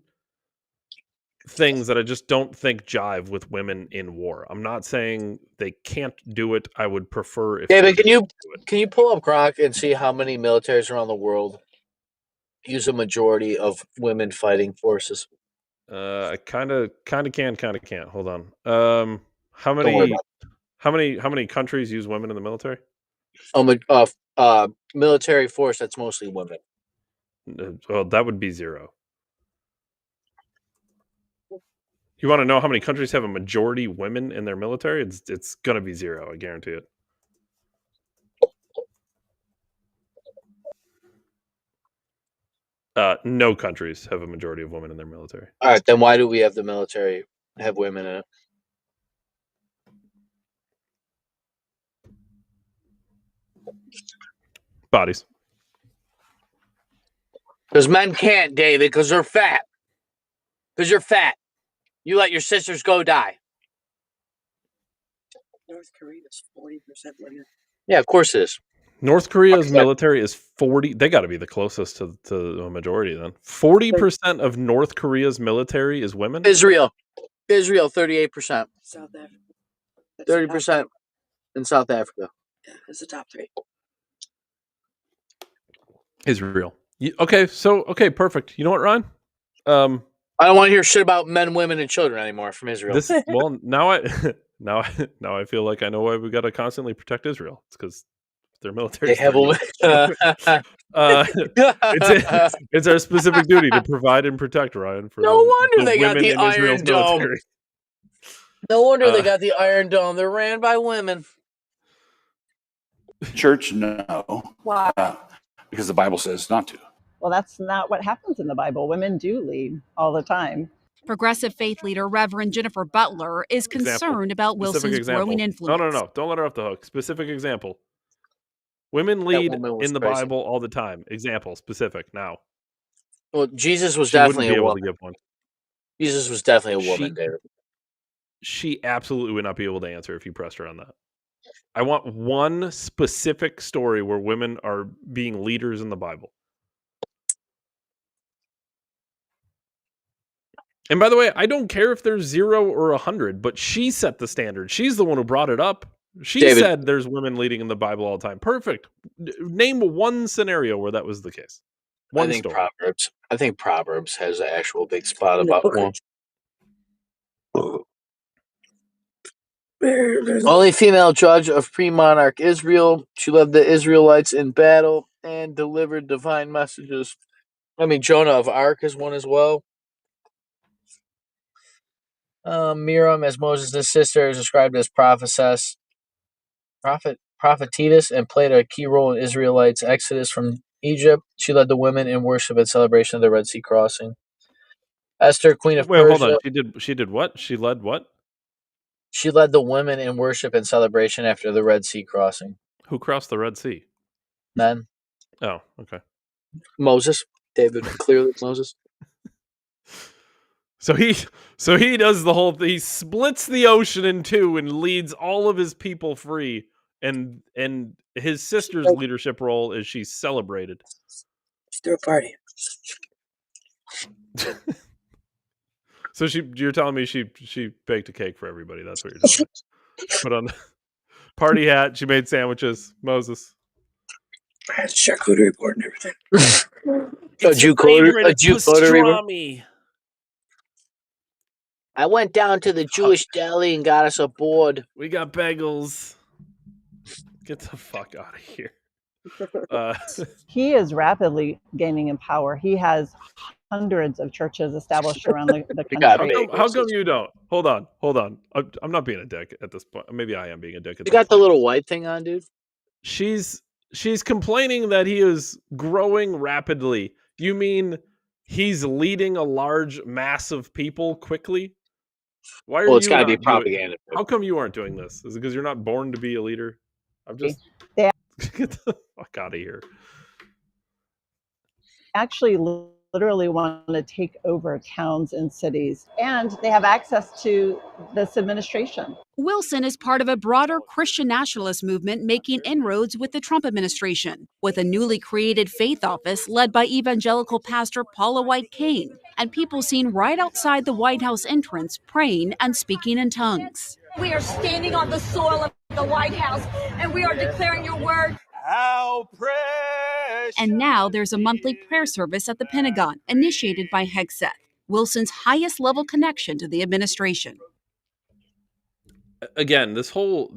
things that I just don't think jive with women in war. I'm not saying they can't do it. I would prefer if David, they can you didn't do it. can you pull up Grok and see how many militaries around the world use a majority of women fighting forces? I kind of can, kind of can't. Hold on. How Don't worry many how many countries use women in the military? Military force that's mostly women. Well, that would be 0. You want to know how many countries have a majority women in their military? It's gonna be 0. I guarantee it. No countries have a majority of women in their military. All right, then why do we have the military have women in it? Bodies. Because men can't, David, because they're fat. Because you're fat. You let your sisters go die. North Korea is 40% women. Yeah, of course it is. North Korea's military is 40. They got to be the closest to a majority then. 40% of North Korea's military is women? Israel, 38%. South Africa. 30% in South Africa. Yeah, it's the top 3. Israel. Okay, perfect. You know what, Ryan? I don't want to hear shit about men, women, and children anymore from Israel. Now I feel like I know why we got to constantly protect Israel. It's because their military. They have women. It's our specific duty to provide and protect, Ryan. For no wonder they got the Iron Dome. Military. No wonder they got the Iron Dome. They're ran by women. Church, no. Why? Because the Bible says not to. Well, that's not what happens in the Bible. Women do lead all the time. Progressive faith leader Reverend Jennifer Butler is concerned about Wilson's growing influence. No. Don't let her off the hook. Specific example. Women lead in the Bible all the time. Example, specific, now. Well, Jesus was definitely a woman. To give one. Jesus was definitely a woman, David. She absolutely would not be able to answer if you pressed her on that. I want one specific story where women are being leaders in the Bible. And by the way, I don't care if there's 0 or 100, but she set the standard. She's the one who brought it up. She said there's women leading in the Bible all the time. Perfect. Name one scenario where that was the case. I think Proverbs has an actual big spot about women. Only female judge of pre-monarch Israel. She led the Israelites in battle and delivered divine messages. I mean, Jonah of Arc is one as well. Miriam, as Moses' sister, is described as prophetess, prophetess, and played a key role in Israelites' exodus from Egypt. She led the women in worship and celebration of the Red Sea crossing. Esther, queen of Persia. Hold on. She did what? She led what? She led the women in worship and celebration after the Red Sea crossing. Who crossed the Red Sea? Men. Oh, okay. Moses. David, clearly Moses. So he does the whole thing. He splits the ocean in 2 and leads all of his people free. And his sister's leadership role is she's celebrated. Let's throw a party. So you're telling me she baked a cake for everybody. That's what you're telling me. Put on the party hat. She made sandwiches. Moses. I had a charcuterie board and everything. A pastrami. I went down to the Jewish deli and got us a board. We got bagels. Get the fuck out of here. He is rapidly gaining in power. He has hundreds of churches established around the country. How come you don't? Hold on. I'm not being a dick at this point. Maybe I am being a dick at this point. You got the little white thing on, dude? She's complaining that he is growing rapidly. You mean he's leading a large mass of people quickly? Why are it's got to be propaganda. How come you aren't doing this? Is it because you're not born to be a leader? I'm just get the fuck out of here. Actually literally want to take over towns and cities, and they have access to this administration. Wilson is part of a broader Christian nationalist movement making inroads with the Trump administration, with a newly created faith office led by evangelical pastor Paula White Cain, and people seen right outside the White House entrance praying and speaking in tongues. We are standing on the soil of the White House, and we are declaring your word. How precious. And now there's a monthly prayer service at the Pentagon, initiated by Hegseth, Wilson's highest level connection to the administration. Again, this whole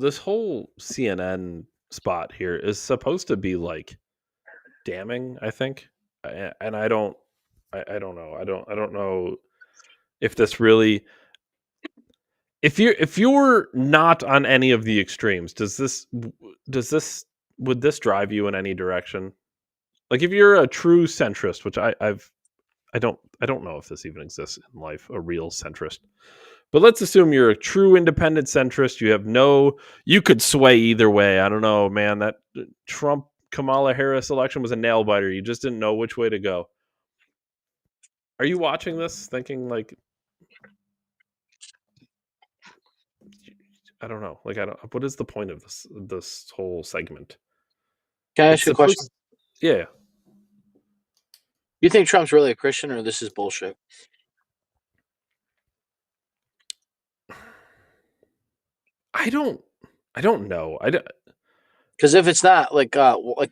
CNN spot here is supposed to be like damning, I think, and I don't know. I don't know if this really. If you're not on any of the extremes, would this drive you in any direction? Like if you're a true centrist, which I don't know if this even exists in life, a real centrist. But let's assume you're a true independent centrist. You could sway either way. I don't know, man. That Trump Kamala Harris election was a nail biter. You just didn't know which way to go. Are you watching this thinking like, I don't know. Like, what is the point of this whole segment? Can I ask you a question? Yeah. You think Trump's really a Christian, or this is bullshit? I don't know. Because if it's not, like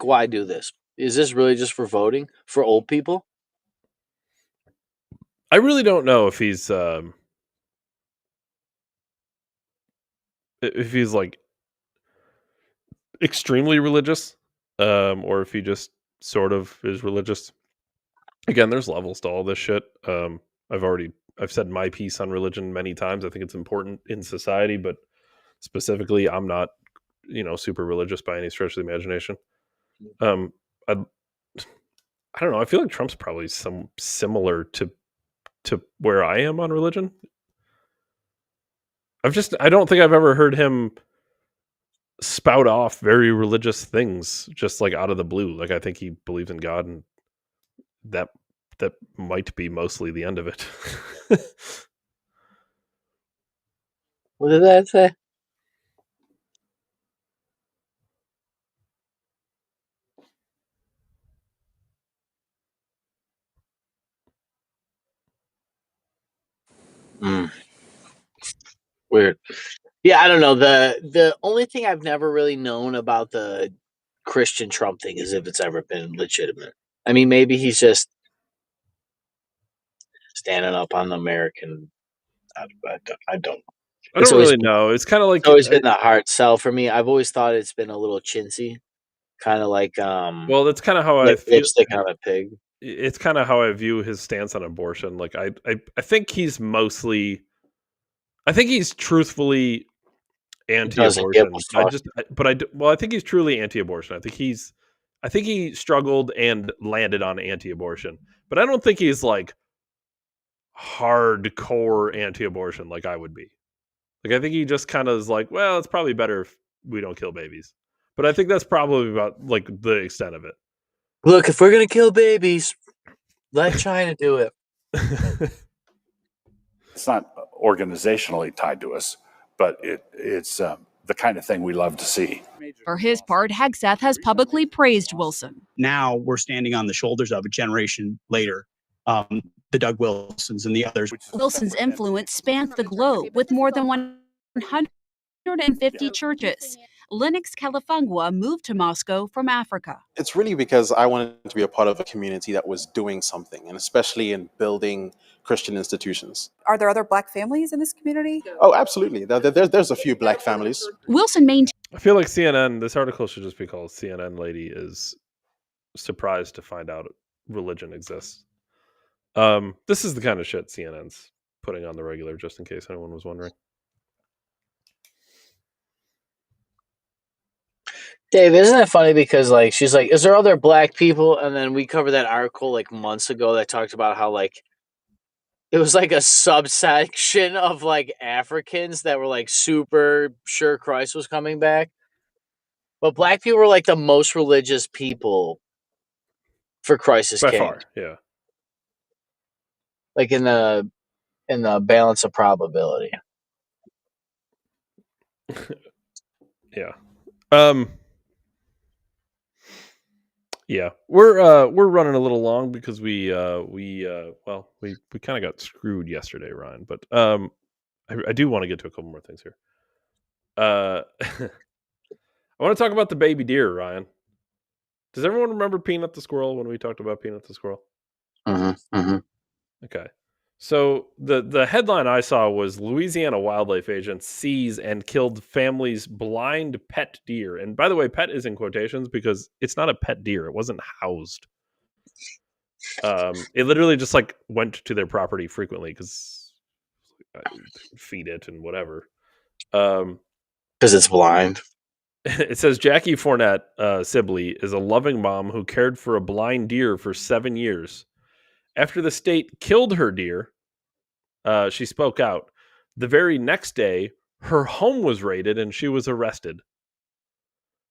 why do this? Is this really just for voting for old people? I really don't know if he's like extremely religious, or if he just sort of is religious. Again, there's levels to all this shit. I've said my piece on religion many times. I think it's important in society, but specifically, I'm not, super religious by any stretch of the imagination. I don't know. I feel like Trump's probably similar to where I am on religion. I don't think I've ever heard him spout off very religious things just like out of the blue. Like I think he believes in God, and that might be mostly the end of it. What did that say? Weird. Yeah, I don't know. The only thing I've never really known about the Christian Trump thing is if it's ever been legitimate. I mean, maybe he's just standing up on the American. I don't really know. It's kind of like it's always been the hard sell for me. I've always thought it's been a little chintzy, kind of like well, that's kind of how like I feel. lipstick on a pig. It's kind of how I view his stance on abortion. Like I think he's mostly. I think he's truthfully anti-abortion. I think he's truly anti-abortion. I think he struggled and landed on anti-abortion, but I don't think he's like hardcore anti-abortion like I would be. Like I think he just kind of is like, well, it's probably better if we don't kill babies. But I think that's probably about like the extent of it. Look, if we're gonna kill babies, let China do it. It's not organizationally tied to us, but it's the kind of thing we love to see. For his part, Hegseth has publicly praised Wilson. Now we're standing on the shoulders of a generation later, the Doug Wilsons and the others. Wilson's influence spans the globe with more than 150 churches. Lennox Califangua moved to Moscow from Africa. It's really because I wanted to be a part of a community that was doing something, and especially in building Christian institutions. Are there other Black families in this community? Oh, absolutely. There's a few Black families. Wilson maintained. I feel like CNN, this article should just be called CNN Lady is surprised to find out religion exists. This is the kind of shit CNN's putting on the regular, just in case anyone was wondering. Dave, isn't it funny because like she's like, is there other Black people? And then we covered that article like months ago that talked about how like it was like a subsection of like Africans that were like super sure Christ was coming back. But Black people were like the most religious people for Christ's by king. far, yeah. like in the balance of probability. Yeah. Yeah, we're running a little long because we kind of got screwed yesterday, Ryan. But I do want to get to a couple more things here. I want to talk about the baby deer, Ryan. Does everyone remember Peanut the squirrel when we talked about Peanut the squirrel? Okay. So the headline I saw was Louisiana wildlife agents seize and killed family's blind pet deer. And by the way, pet is in quotations because it's not a pet deer. It wasn't housed. It literally just like went to their property frequently because feed it and whatever. Because it's blind. It says Jackie Fournette Sibley is a loving mom who cared for a blind deer for 7 years. After the state killed her deer, she spoke out. The very next day, her home was raided and she was arrested.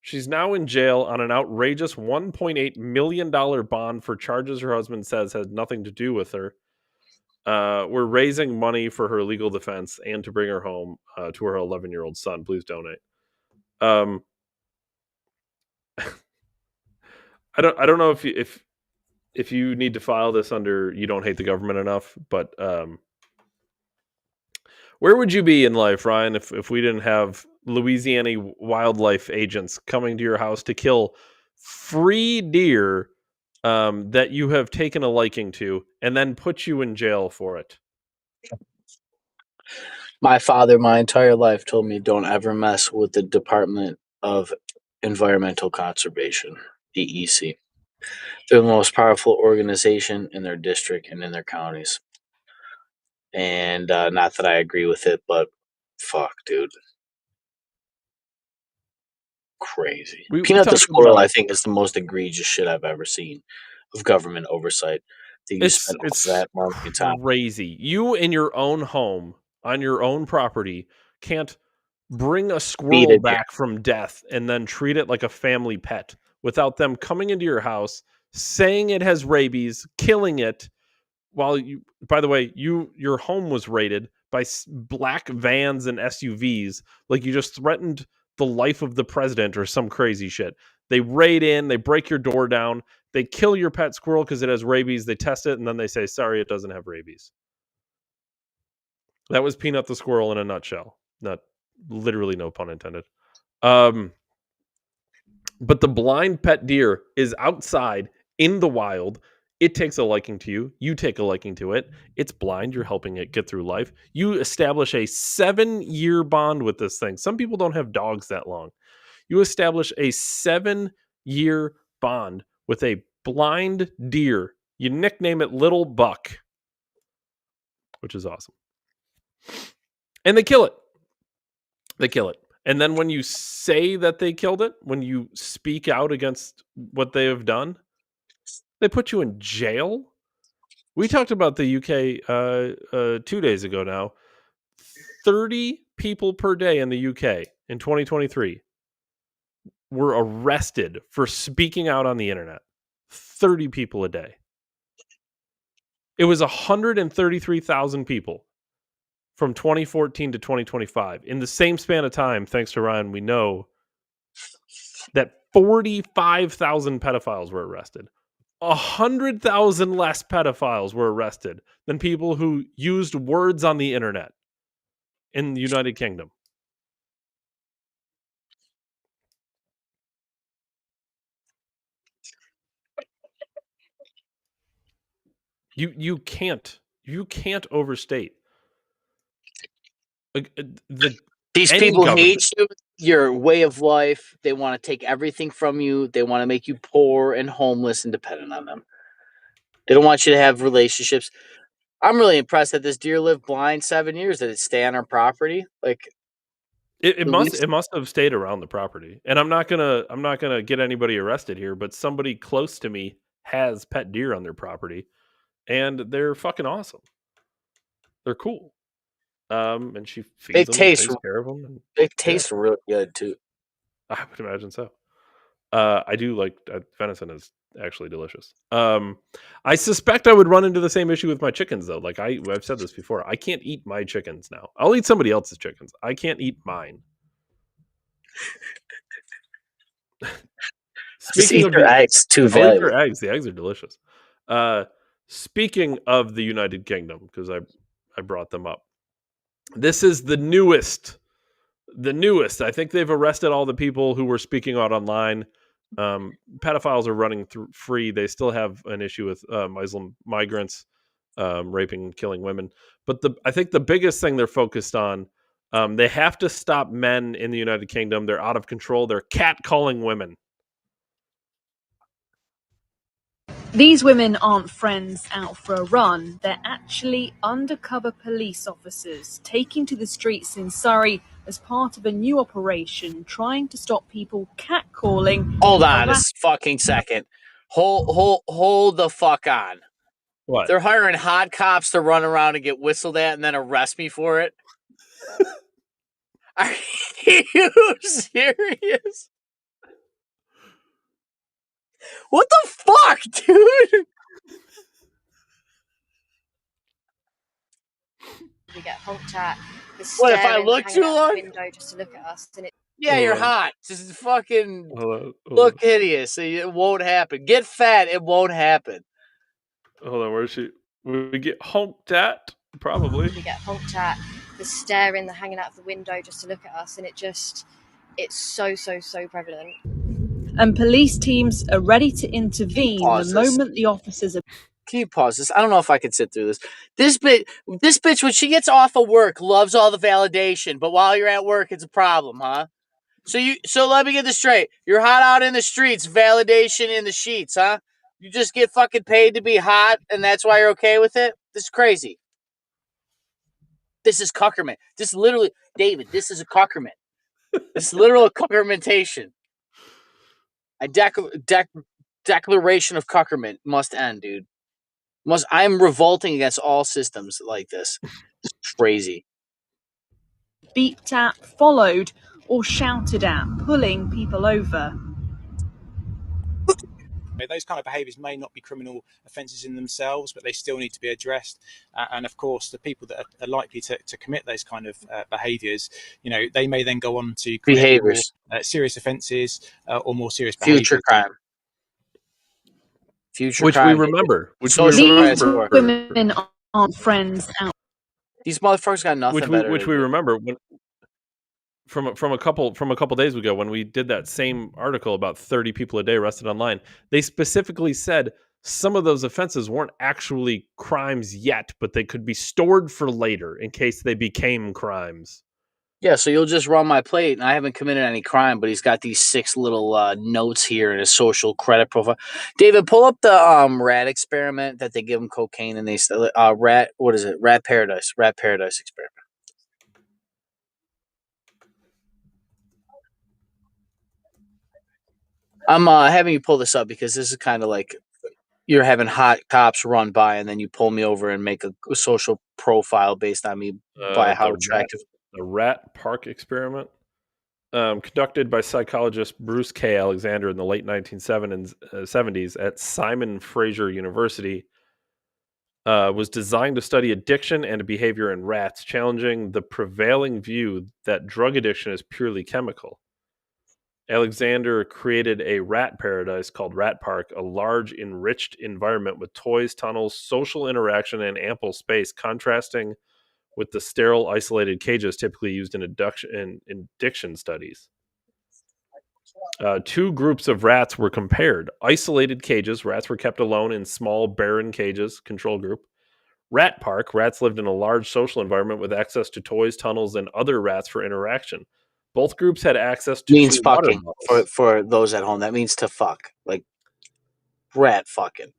She's now in jail on an outrageous $1.8 million bond for charges her husband says had nothing to do with her. We're raising money for her legal defense and to bring her home to her 11-year-old son. Please donate. I don't know if you need to file this under you don't hate the government enough, but where would you be in life, Ryan, if we didn't have Louisiana wildlife agents coming to your house to kill free deer that you have taken a liking to and then put you in jail for it? My father, my entire life, told me don't ever mess with the Department of Environmental Conservation, DEC. They're the most powerful organization in their district and in their counties. And not that I agree with it, but fuck, dude. Crazy. Peanut the Squirrel, I think, is the most egregious shit I've ever seen of government oversight. It's crazy. You in your own home, on your own property, can't bring a squirrel back from death and then treat it like a family pet without them coming into your house, saying it has rabies, killing it. While you, by the way, your home was raided by black vans and SUVs, like you just threatened the life of the president or some crazy shit. They raid in, they break your door down, they kill your pet squirrel because it has rabies, they test it, and then they say, sorry, it doesn't have rabies. That was Peanut the squirrel in a nutshell. Not literally, no pun intended. But the blind pet deer is outside in the wild. It takes a liking to you. You take a liking to it. It's blind. You're helping it get through life. You establish a 7-year bond with this thing. Some people don't have dogs that long. You establish a 7-year bond with a blind deer. You nickname it Little Buck, which is awesome. And they kill it. And then when you say that they killed it, when you speak out against what they have done, they put you in jail. We talked about the UK 2 days ago now. 30 people per day in the UK in 2023 were arrested for speaking out on the internet. 30 people a day. It was 133,000 people from 2014 to 2025. In the same span of time, thanks to Ryan, we know that 45,000 pedophiles were arrested. 100,000 less pedophiles were arrested than people who used words on the internet in the United Kingdom. You can't overstate these people hate you, your way of life. They want to take everything from you. They want to make you poor and homeless and dependent on them. They don't want you to have relationships. I'm really impressed that this deer lived blind 7 years. Did it stay on our property? Like it must have stayed around the property. And I'm not gonna get anybody arrested here, but somebody close to me has pet deer on their property, and they're fucking awesome. They're cool. And she feeds them and takes care of them. They taste really good too. I would imagine so. I do like venison is actually delicious. I suspect I would run into the same issue with my chickens though. Like I've said this before. I can't eat my chickens now. I'll eat somebody else's chickens. I can't eat mine. Just eat their eggs. Too I'll eat valuable. their eggs. The eggs are delicious. Speaking of the United Kingdom, because I brought them up. This is the newest. The newest. I think they've arrested all the people who were speaking out online. Pedophiles are running free. They still have an issue with Muslim migrants raping and killing women. But I think the biggest thing they're focused on, they have to stop men in the United Kingdom. They're out of control. They're catcalling women. These women aren't friends out for a run. They're actually undercover police officers taking to the streets in Surrey as part of a new operation trying to stop people catcalling. Hold on a fucking second. Hold the fuck on. What? They're hiring hot cops to run around and get whistled at and then arrest me for it? Are you serious? What the fuck, dude? We get honked at. What if I look too long? Window just to look at us, and Yeah, you're hot. Just fucking Hold look hideous. It won't happen. Get fat. It won't happen. Hold on, where is she? We get honked at? Probably. We get honked at. The staring, the hanging out of the window just to look at us, and it's so prevalent. And police teams are ready to intervene the moment the officers are. Can you pause this? I don't know if I can sit through this. This bitch, when she gets off of work, loves all the validation, but while you're at work, it's a problem, huh? So let me get this straight. You're hot out in the streets, validation in the sheets, huh? You just get fucking paid to be hot, and that's why you're okay with it? This is crazy. This is cuckerman. This literally, David, this is a cuckerman. This is literal cuckermentation. A declaration of cuckerment must end, dude. I'm revolting against all systems like this. It's crazy. Beeped at, followed, or shouted at, pulling people over. Those kind of behaviours may not be criminal offences in themselves, but they still need to be addressed. And of course, the people that are likely to commit those kind of behaviours, they may then go on to commit more serious offences or more serious behaviours. Future crime. Which we remember. These women aren't friends out. These motherfuckers got nothing better. Which we remember from a couple days ago when we did that same article about 30 people a day arrested online. They specifically said some of those offenses weren't actually crimes yet, but they could be stored for later in case they became crimes. Yeah, so you'll just run my plate, and I haven't committed any crime, but he's got these 6 little notes here in his social credit profile. David, pull up the rat experiment that they give him cocaine, and they rat. What is it? Rat paradise experiment. I'm having you pull this up because this is kind of like you're having hot cops run by, and then you pull me over and make a social profile based on me by how attractive. The Rat Park experiment, conducted by psychologist Bruce K. Alexander in the late 1970s at Simon Fraser University, was designed to study addiction and behavior in rats, challenging the prevailing view that drug addiction is purely chemical. Alexander created a rat paradise called Rat Park, a large, enriched environment with toys, tunnels, social interaction, and ample space, contrasting with the sterile, isolated cages typically used in addiction studies. 2 groups of rats were compared. Isolated cages, rats were kept alone in small, barren cages, control group. Rat Park, rats lived in a large social environment with access to toys, tunnels, and other rats for interaction. Both groups had access to means fucking for those at home. That means to fuck, like rat fucking.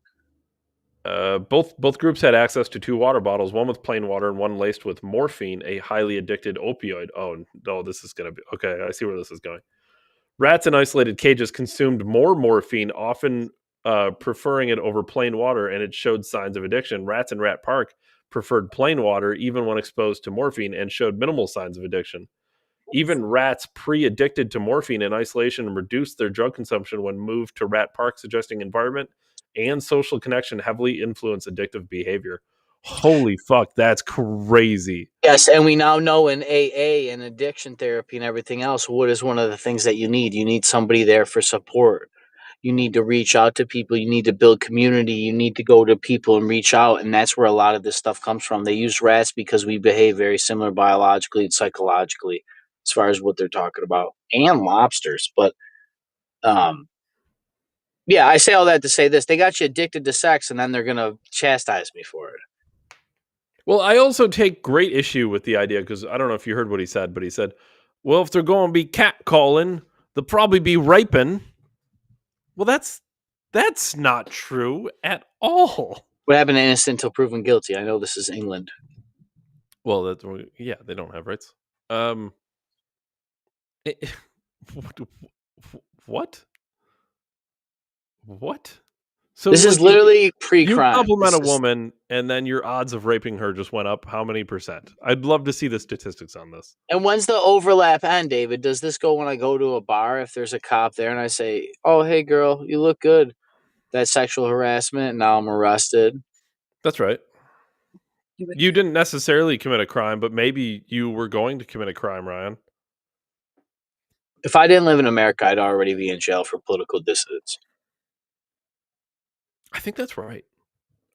Both groups had access to 2 water bottles, one with plain water and one laced with morphine, a highly addicted opioid. Oh, no, this is going to be... Okay, I see where this is going. Rats in isolated cages consumed more morphine, often preferring it over plain water, and it showed signs of addiction. Rats in Rat Park preferred plain water, even when exposed to morphine, and showed minimal signs of addiction. Even rats pre-addicted to morphine in isolation reduced their drug consumption when moved to rat park, suggesting environment and social connection heavily influence addictive behavior. Holy fuck, that's crazy. Yes, and we now know in AA and addiction therapy and everything else, what is one of the things that you need? You need somebody there for support. You need to reach out to people. You need to build community. You need to go to people and reach out. And that's where a lot of this stuff comes from. They use rats because we behave very similar biologically and psychologically as far as what they're talking about, and lobsters. But yeah, I say all that to say this. They got you addicted to sex, and then they're going to chastise me for it. Well, I also take great issue with the idea, because I don't know if you heard what he said, but he said, well, if they're going to be catcalling, they'll probably be raping. Well, that's not true at all. What happened to innocent until proven guilty? I know this is England. Well, yeah, they don't have rights. What? So this is literally pre-crime. You compliment a woman, and then your odds of raping her just went up how many %? I'd love to see the statistics on this. And when's the overlap end, David? Does this go when I go to a bar, if there's a cop there and I say, oh, hey, girl, you look good? That's sexual harassment. Now I'm arrested. That's right. You didn't necessarily commit a crime, but maybe you were going to commit a crime, Ryan. If I didn't live in America, I'd already be in jail for political dissidence. I think that's right.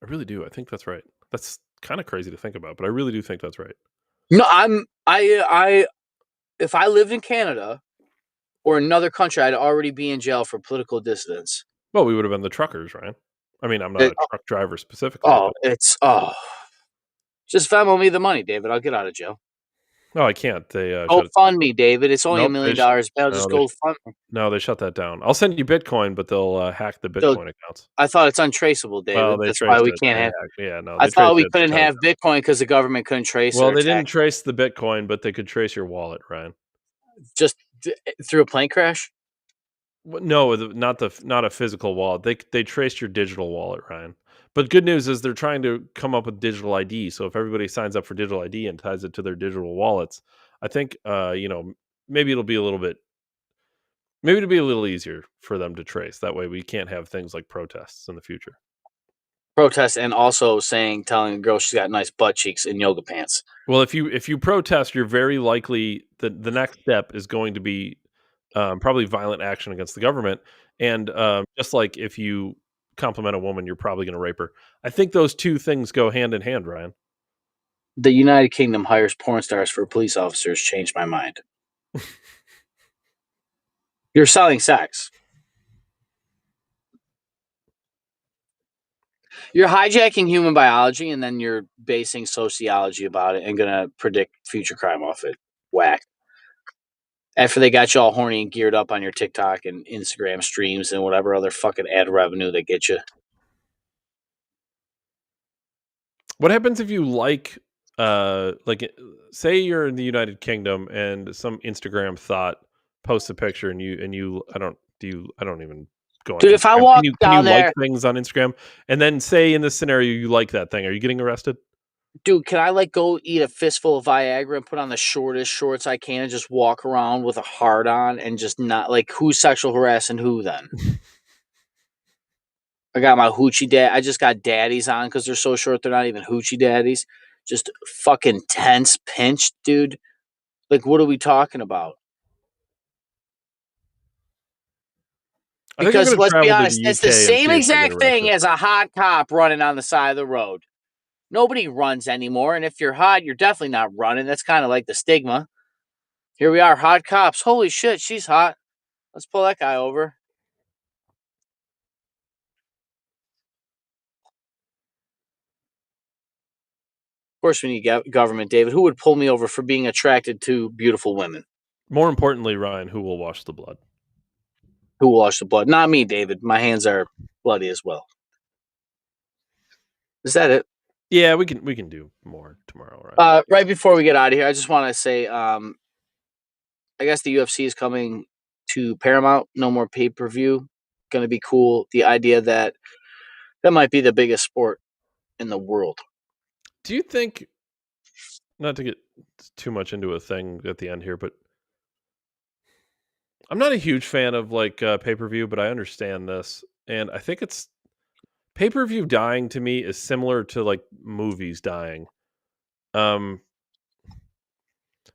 I really do. I think that's right. That's kind of crazy to think about, but I really do think that's right. No, if I lived in Canada or another country, I'd already be in jail for political dissidence. Well, we would have been the truckers, right? I mean, I'm not a truck driver specifically. Just Venmo me the money, David. I'll get out of jail. No, I can't. They go fund me, David. It's only $1 million. I'll just go fund me. No, they shut that down. I'll send you Bitcoin, but they'll hack the Bitcoin accounts. I thought it's untraceable, David. Well, that's why we can't have. Yeah, no. I thought we couldn't have Bitcoin because the government couldn't trace. Well, they didn't trace the Bitcoin, but they could trace your wallet, Ryan. Just through a plane crash? No, not a physical wallet. They traced your digital wallet, Ryan. But good news is they're trying to come up with digital ID. So if everybody signs up for digital ID and ties it to their digital wallets, I think maybe it'll be a little easier for them to trace. That way we can't have things like protests in the future. Protests, and also telling a girl she's got nice butt cheeks in yoga pants. Well, if you protest, you're very likely the next step is going to be probably violent action against the government. And just like if you compliment a woman, you're probably going to rape her. I think those two things go hand in hand, Ryan. The United Kingdom hires porn stars for police officers. Changed my mind. You're selling sex. You're hijacking human biology, and then you're basing sociology about it and going to predict future crime off it. Whack. After they got you all horny and geared up on your TikTok and Instagram streams and whatever other fucking ad revenue they get you. What happens if you say you're in the United Kingdom and some Instagram thought posts a picture and I don't even go on. Dude, Instagram. if I walk down there, like things on Instagram, and then say in this scenario you like that thing, are you getting arrested? Dude, can I go eat a fistful of Viagra and put on the shortest shorts I can and just walk around with a heart on and just not who's sexual harassing who then? I got my hoochie dad. I just got daddies on because they're so short. They're not even hoochie daddies. Just fucking tense, pinched, dude. What are we talking about? Because let's be honest, it's the same exact thing as a hot cop running on the side of the road. Nobody runs anymore. And if you're hot, you're definitely not running. That's kind of like the stigma. Here we are, hot cops. Holy shit, she's hot. Let's pull that guy over. Of course, we need government, David. Who would pull me over for being attracted to beautiful women? More importantly, Ryan, who will wash the blood? Who will wash the blood? Not me, David. My hands are bloody as well. Is that it? Yeah, we can do more tomorrow, right? Right before we get out of here, I just want to say, I guess the UFC is coming to Paramount. No more pay-per-view. Going to be cool. The idea that might be the biggest sport in the world. Do you think, not to get too much into a thing at the end here, but I'm not a huge fan of like pay-per-view, but I understand this, and I think it's pay-per-view dying to me is similar to like movies dying. Um,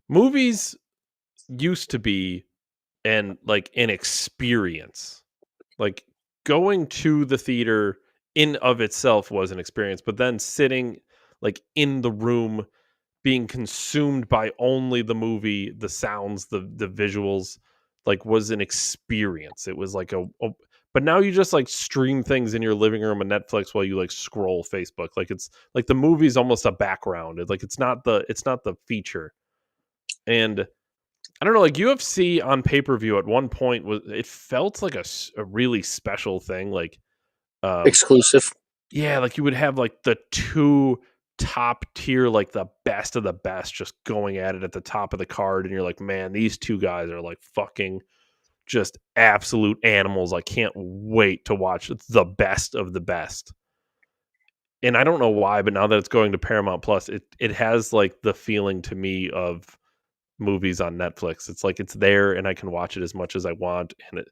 movies used to be an experience. Like going to the theater in of itself was an experience, but then sitting like in the room being consumed by only the movie, the sounds, the visuals, like was an experience. It was like but now you just like stream things in your living room and Netflix while you like scroll Facebook. Like it's like the movie's almost a background. It's like it's not the feature. And I don't know, like UFC on pay-per-view at one point it felt like a really special thing. Like Exclusive. yeah, like you would have like the two top tier, like the best of the best, just going at it at the top of the card, and you're like, man, these two guys are like fucking just absolute animals. I can't wait to watch the best of the best. And I don't know why, but now that it's going to Paramount Plus, it has like the feeling to me of movies on Netflix. It's like it's there and I can watch it as much as I want. And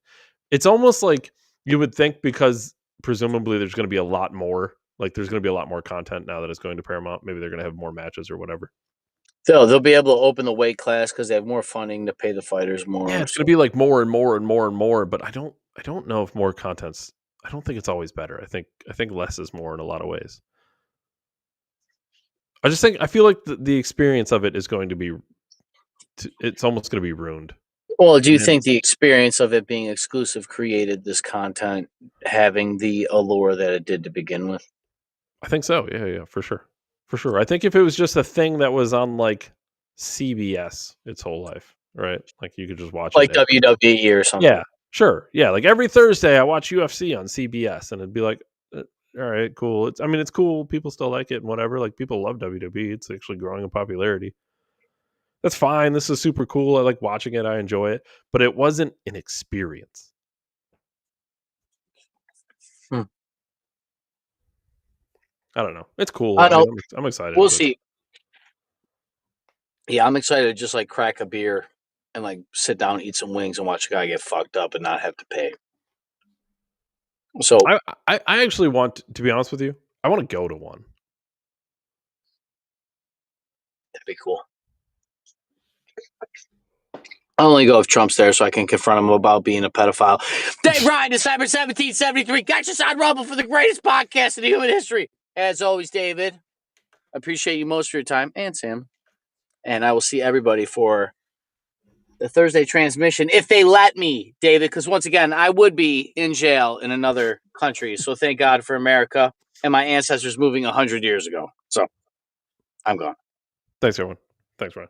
it's almost like you would think, because presumably there's going to be a lot more, like there's going to be a lot more content now that it's going to Paramount. Maybe they're going to have more matches or whatever. They'll be able to open the weight class because they have more funding to pay the fighters more. Yeah, it's going to be like more and more and more and more, but I don't know if more content's, I don't think it's always better. I think less is more in a lot of ways. I feel like the experience of it is going to be, it's almost going to be ruined. Well, do you think the experience of it being exclusive created this content having the allure that it did to begin with? I think so. Yeah, for sure. For sure. I think if it was just a thing that was on like CBS its whole life, right? Like you could just watch like it. WWE or something. Yeah, sure. Yeah, like every Thursday I watch UFC on CBS, and it'd be like, all right, cool. It's cool. People still like it and whatever. Like people love WWE. It's actually growing in popularity. That's fine. This is super cool. I like watching it. I enjoy it. But it wasn't an experience. I don't know. It's cool. I know. I'm excited. We'll see. Yeah, I'm excited to just like crack a beer and like sit down, eat some wings, and watch a guy get fucked up and not have to pay. So I actually want, to be honest with you, I want to go to one. That'd be cool. I'll only go if Trump's there so I can confront him about being a pedophile. Dave Ryan, December 1773. Catch us on Rumble for the greatest podcast in human history. As always, David, I appreciate you most for your time, and Sam. And I will see everybody for the Thursday transmission, if they let me, David, because once again, I would be in jail in another country. So thank God for America and my ancestors moving 100 years ago. So I'm gone. Thanks, everyone. Thanks, Ryan.